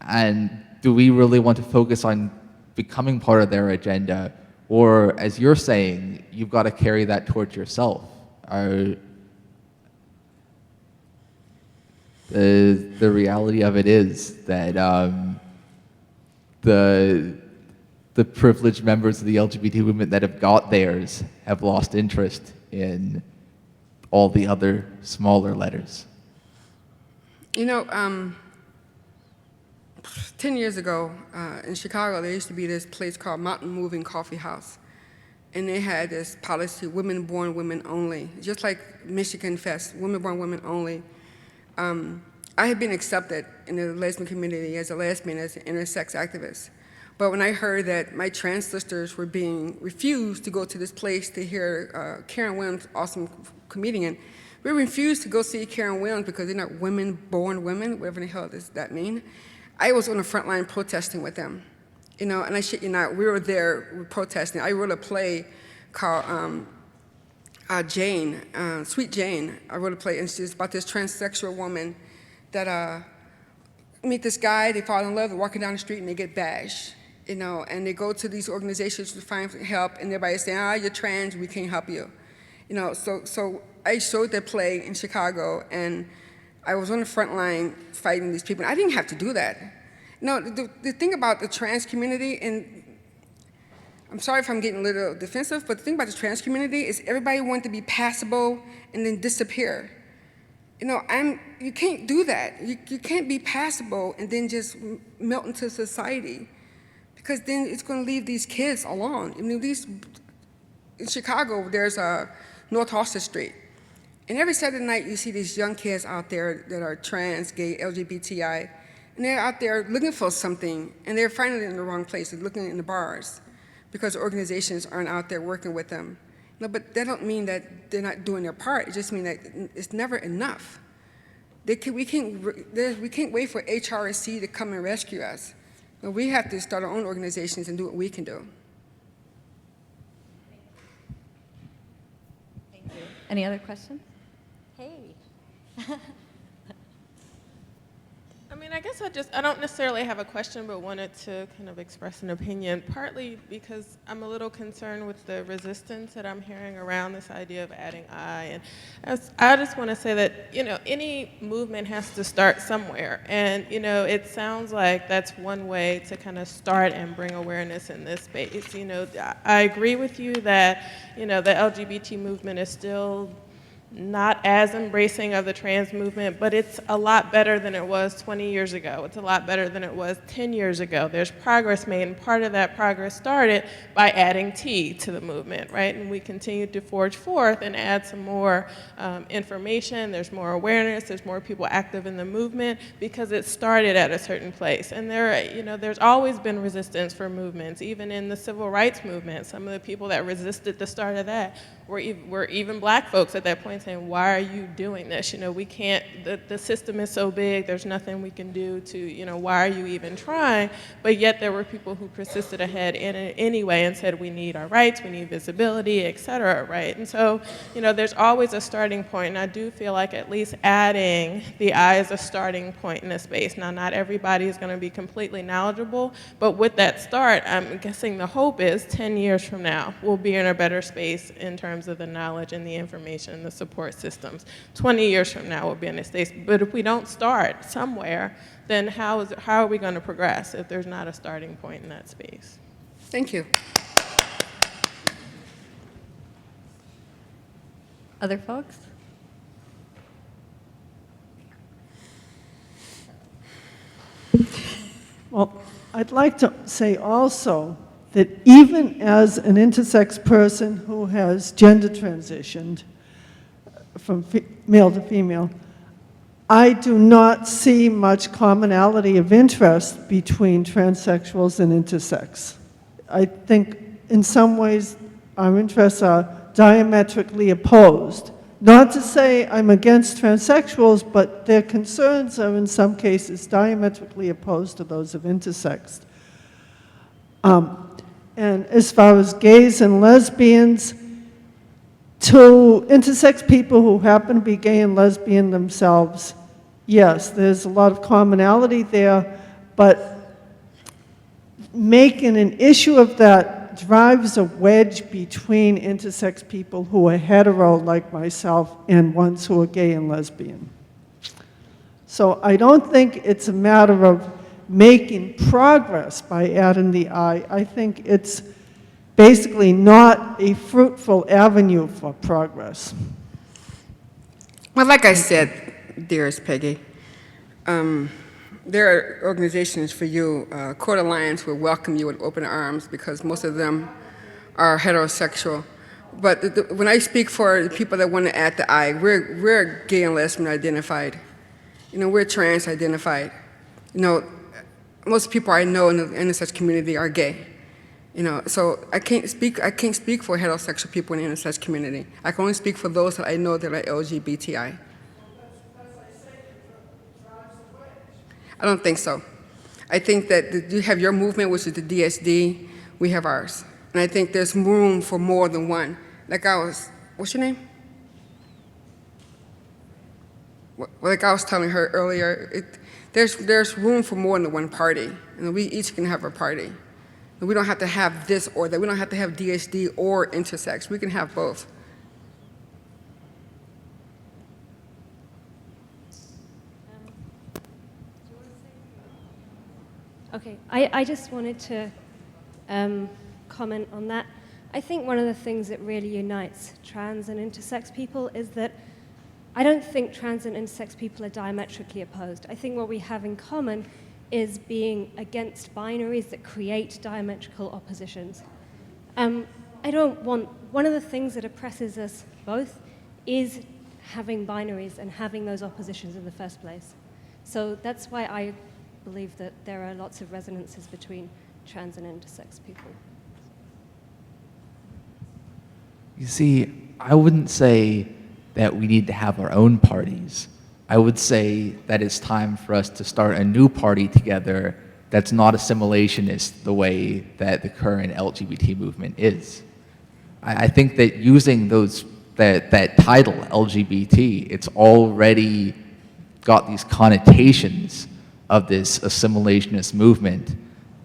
And do we really want to focus on becoming part of their agenda? Or, as you're saying, you've got to carry that torch yourself. The reality of it is that the privileged members of the LGBT movement that have got theirs have lost interest in all the other smaller letters. You know, 10 years ago in Chicago, there used to be this place called Mountain Moving Coffee House. And they had this policy, women born, women only. Just like Michigan Fest, women born, women only. I had been accepted in the lesbian community as a lesbian, as an intersex activist. But when I heard that my trans sisters were being refused to go to this place to hear Karen Williams, awesome comedian, we refused to go see Karen Williams because they're not women born women, whatever the hell does that mean. I was on the front line protesting with them. You know, and I shit you not, we were there protesting. I wrote a play called Jane, Sweet Jane. I wrote a play, and it's about this transsexual woman that meet this guy, they fall in love, they're walking down the street and they get bashed. You know, and they go to these organizations to find help, and everybody's saying, you're trans, we can't help you. You know, so I showed that play in Chicago, and I was on the front line fighting these people. I didn't have to do that. No, the thing about the trans community, and I'm sorry if I'm getting a little defensive, but the thing about the trans community is everybody wants to be passable and then disappear. You know, you can't do that. You can't be passable and then just melt into society, because then it's going to leave these kids alone. I mean, in Chicago, there's North Hostel Street. And every Saturday night, you see these young kids out there that are trans, gay, LGBTI, and they're out there looking for something, and they're finding it in the wrong place. They're looking in the bars because organizations aren't out there working with them. No, but that don't mean that they're not doing their part. It just means that it's never enough. We can't wait for HRSC to come and rescue us. No, we have to start our own organizations and do what we can do. Thank you. Any other questions? Hey. I mean, I guess I don't necessarily have a question, but wanted to kind of express an opinion, partly because I'm a little concerned with the resistance that I'm hearing around this idea of adding I. And I just want to say that, any movement has to start somewhere. And, it sounds like that's one way to kind of start and bring awareness in this space. I agree with you that, the LGBT movement is still not as embracing of the trans movement, but it's a lot better than it was 20 years ago. It's a lot better than it was 10 years ago. There's progress made, and part of that progress started by adding T to the movement, right? And we continue to forge forth and add some more information. There's more awareness. There's more people active in the movement because it started at a certain place. And there's always been resistance for movements, even in the civil rights movement. Some of the people that resisted the start of that were even black folks at that point saying, why are you doing this? We can't, the system is so big, there's nothing we can do to, why are you even trying? But yet there were people who persisted ahead in it anyway and said, we need our rights, we need visibility, et cetera, right? And so, there's always a starting point, and I do feel like at least adding the I as a starting point in this space. Now, not everybody is gonna be completely knowledgeable, but with that start, I'm guessing the hope is 10 years from now, we'll be in a better space in terms of the knowledge and the information and the support systems. 20 years from now, we'll be in this space. But if we don't start somewhere, then how are we going to progress if there's not a starting point in that space? Thank you. Other folks? Well, I'd like to say also that even as an intersex person who has gender transitioned from male to female, I do not see much commonality of interest between transsexuals and intersex. I think in some ways our interests are diametrically opposed. Not to say I'm against transsexuals, but their concerns are in some cases diametrically opposed to those of intersex. And as far as gays and lesbians, to intersex people who happen to be gay and lesbian themselves, yes, there's a lot of commonality there, but making an issue of that drives a wedge between intersex people who are hetero like myself and ones who are gay and lesbian. So I don't think it's a matter of making progress by adding the I. I think it's basically not a fruitful avenue for progress. Well, like I said, dearest Peggy, there are organizations for you. Court Alliance will welcome you with open arms because most of them are heterosexual. But when I speak for the people that want to add the I, we're gay and lesbian identified. We're trans identified. Most people I know in the intersex community are gay. So I can't speak for heterosexual people in the intersex community. I can only speak for those that I know that are LGBTI. I don't think so. I think that you have your movement, which is the DSD, we have ours. And I think there's room for more than one. What's your name? Like I was telling her earlier, there's room for more than one party. We each can have a party. And we don't have to have this or that. We don't have to have DSD or intersex. We can have both. Okay, I just wanted to comment on that. I think one of the things that really unites trans and intersex people is that I don't think trans and intersex people are diametrically opposed. I think what we have in common is being against binaries that create diametrical oppositions. One of the things that oppresses us both is having binaries and having those oppositions in the first place. So that's why I believe that there are lots of resonances between trans and intersex people. You see, I wouldn't say that we need to have our own parties. I would say that it's time for us to start a new party together that's not assimilationist the way that the current LGBT movement is. I think that using that title, LGBT, it's already got these connotations of this assimilationist movement,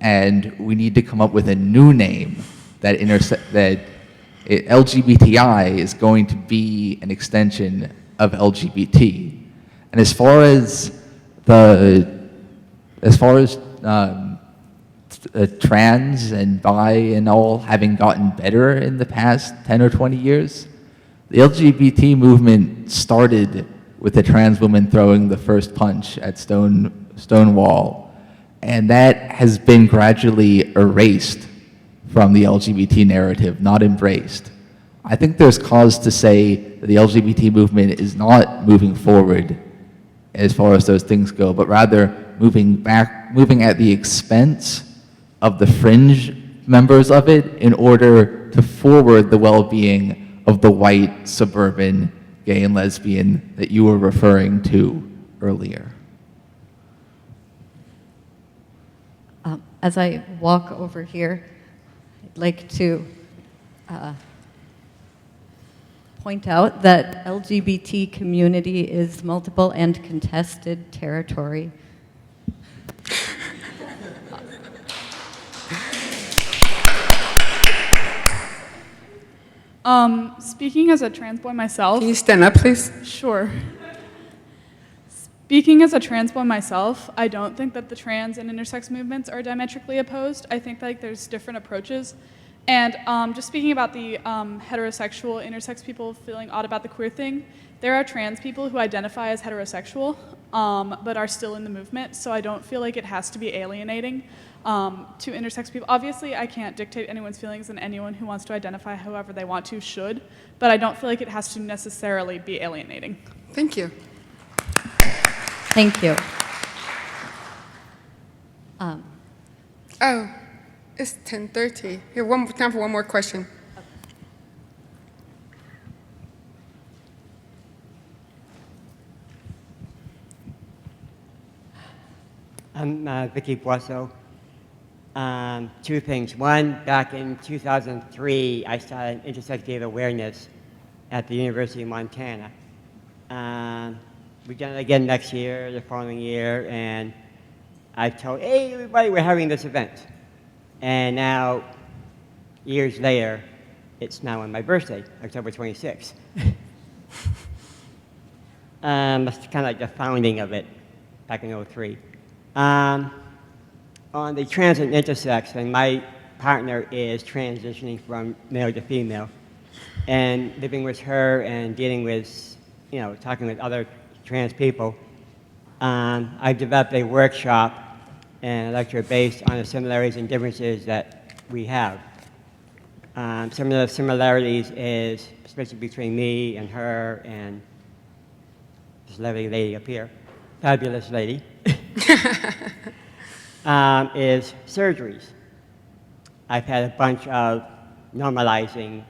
and we need to come up with a new name that LGBTI is going to be an extension of LGBT. And as far as trans and bi and all having gotten better in the past 10 or 20 years, the LGBT movement started with a trans woman throwing the first punch at Stonewall, and that has been gradually erased from the LGBT narrative, not embraced. I think there's cause to say that the LGBT movement is not moving forward as far as those things go, but rather moving at the expense of the fringe members of it in order to forward the well-being of the white, suburban, gay and lesbian that you were referring to earlier. As I walk over here, I'd like to point out that LGBT community is multiple and contested territory. Speaking as a trans boy myself. Can you stand up, please? Sure. Speaking as a trans boy myself, I don't think that the trans and intersex movements are diametrically opposed. I think like there's different approaches. And just speaking about the heterosexual intersex people feeling odd about the queer thing, there are trans people who identify as heterosexual, but are still in the movement, so I don't feel like it has to be alienating to intersex people. Obviously, I can't dictate anyone's feelings, and anyone who wants to identify however they want to should, but I don't feel like it has to necessarily be alienating. Thank you. Thank you. Oh, it's 10:30. Here, time for one more question. I'm Vicky Boisseau. Two things. One, back in 2003, I started intersex data awareness at the University of Montana. We've done it again next year, the following year, and I told, hey, everybody, we're having this event. And now, years later, it's now on my birthday, October 26th. That's kind of like the founding of it, back in 2003. On the trans and intersex, and my partner is transitioning from male to female, and living with her and dealing with, talking with other trans people, I've developed a workshop and a lecture based on the similarities and differences that we have. Some of the similarities is, especially between me and her and this lovely lady up here, fabulous lady, is surgeries. I've had a bunch of normalizing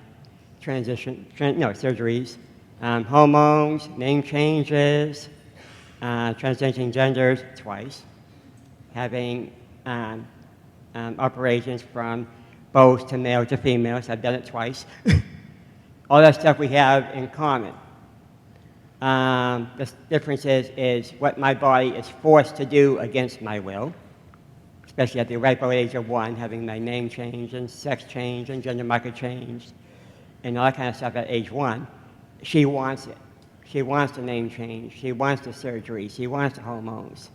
surgeries, hormones, name changes, transitioning genders twice, having operations from both to male to female, so I've done it twice. All that stuff we have in common. The difference is what my body is forced to do against my will, especially at the ripe old age of 1, having my name changed and sex changed and gender marker changed and all that kind of stuff at age 1. She wants it. She wants the name change. She wants the surgery. She wants the hormones.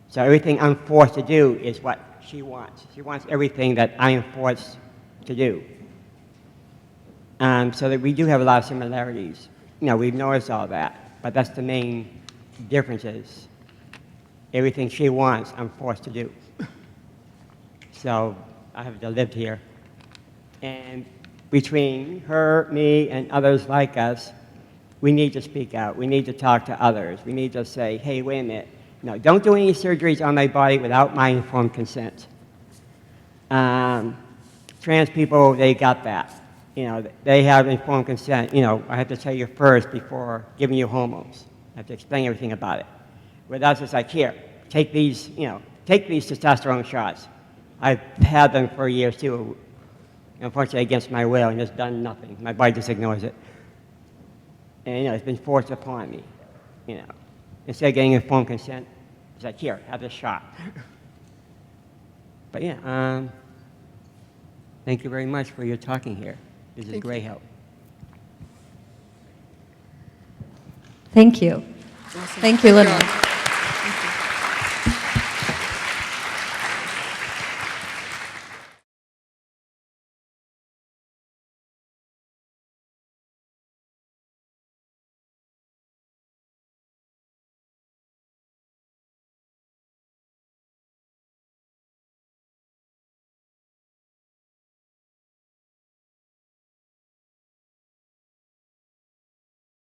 So everything I'm forced to do is what she wants. She wants everything that I am forced to do. So that we do have a lot of similarities. We've noticed all that, but that's the main differences. Everything she wants, I'm forced to do. So I have to live here. And between her, me, and others like us, we need to speak out. We need to talk to others. We need to say, hey, wait a minute. No, don't do any surgeries on my body without my informed consent. Trans people, they got that. You know, they have informed consent. You know, I have to tell you first before giving you hormones. I have to explain everything about it. With us, it's like, here, take these, you know, take these testosterone shots. I've had them for years too, unfortunately against my will, and it's done nothing. My body just ignores it. And, you know, it's been forced upon me, you know. Instead of getting informed consent, it's like, here, have this shot. But yeah, thank you very much for your talking here. This is great help. Thank you. Awesome. Thank you, Thank Lynette.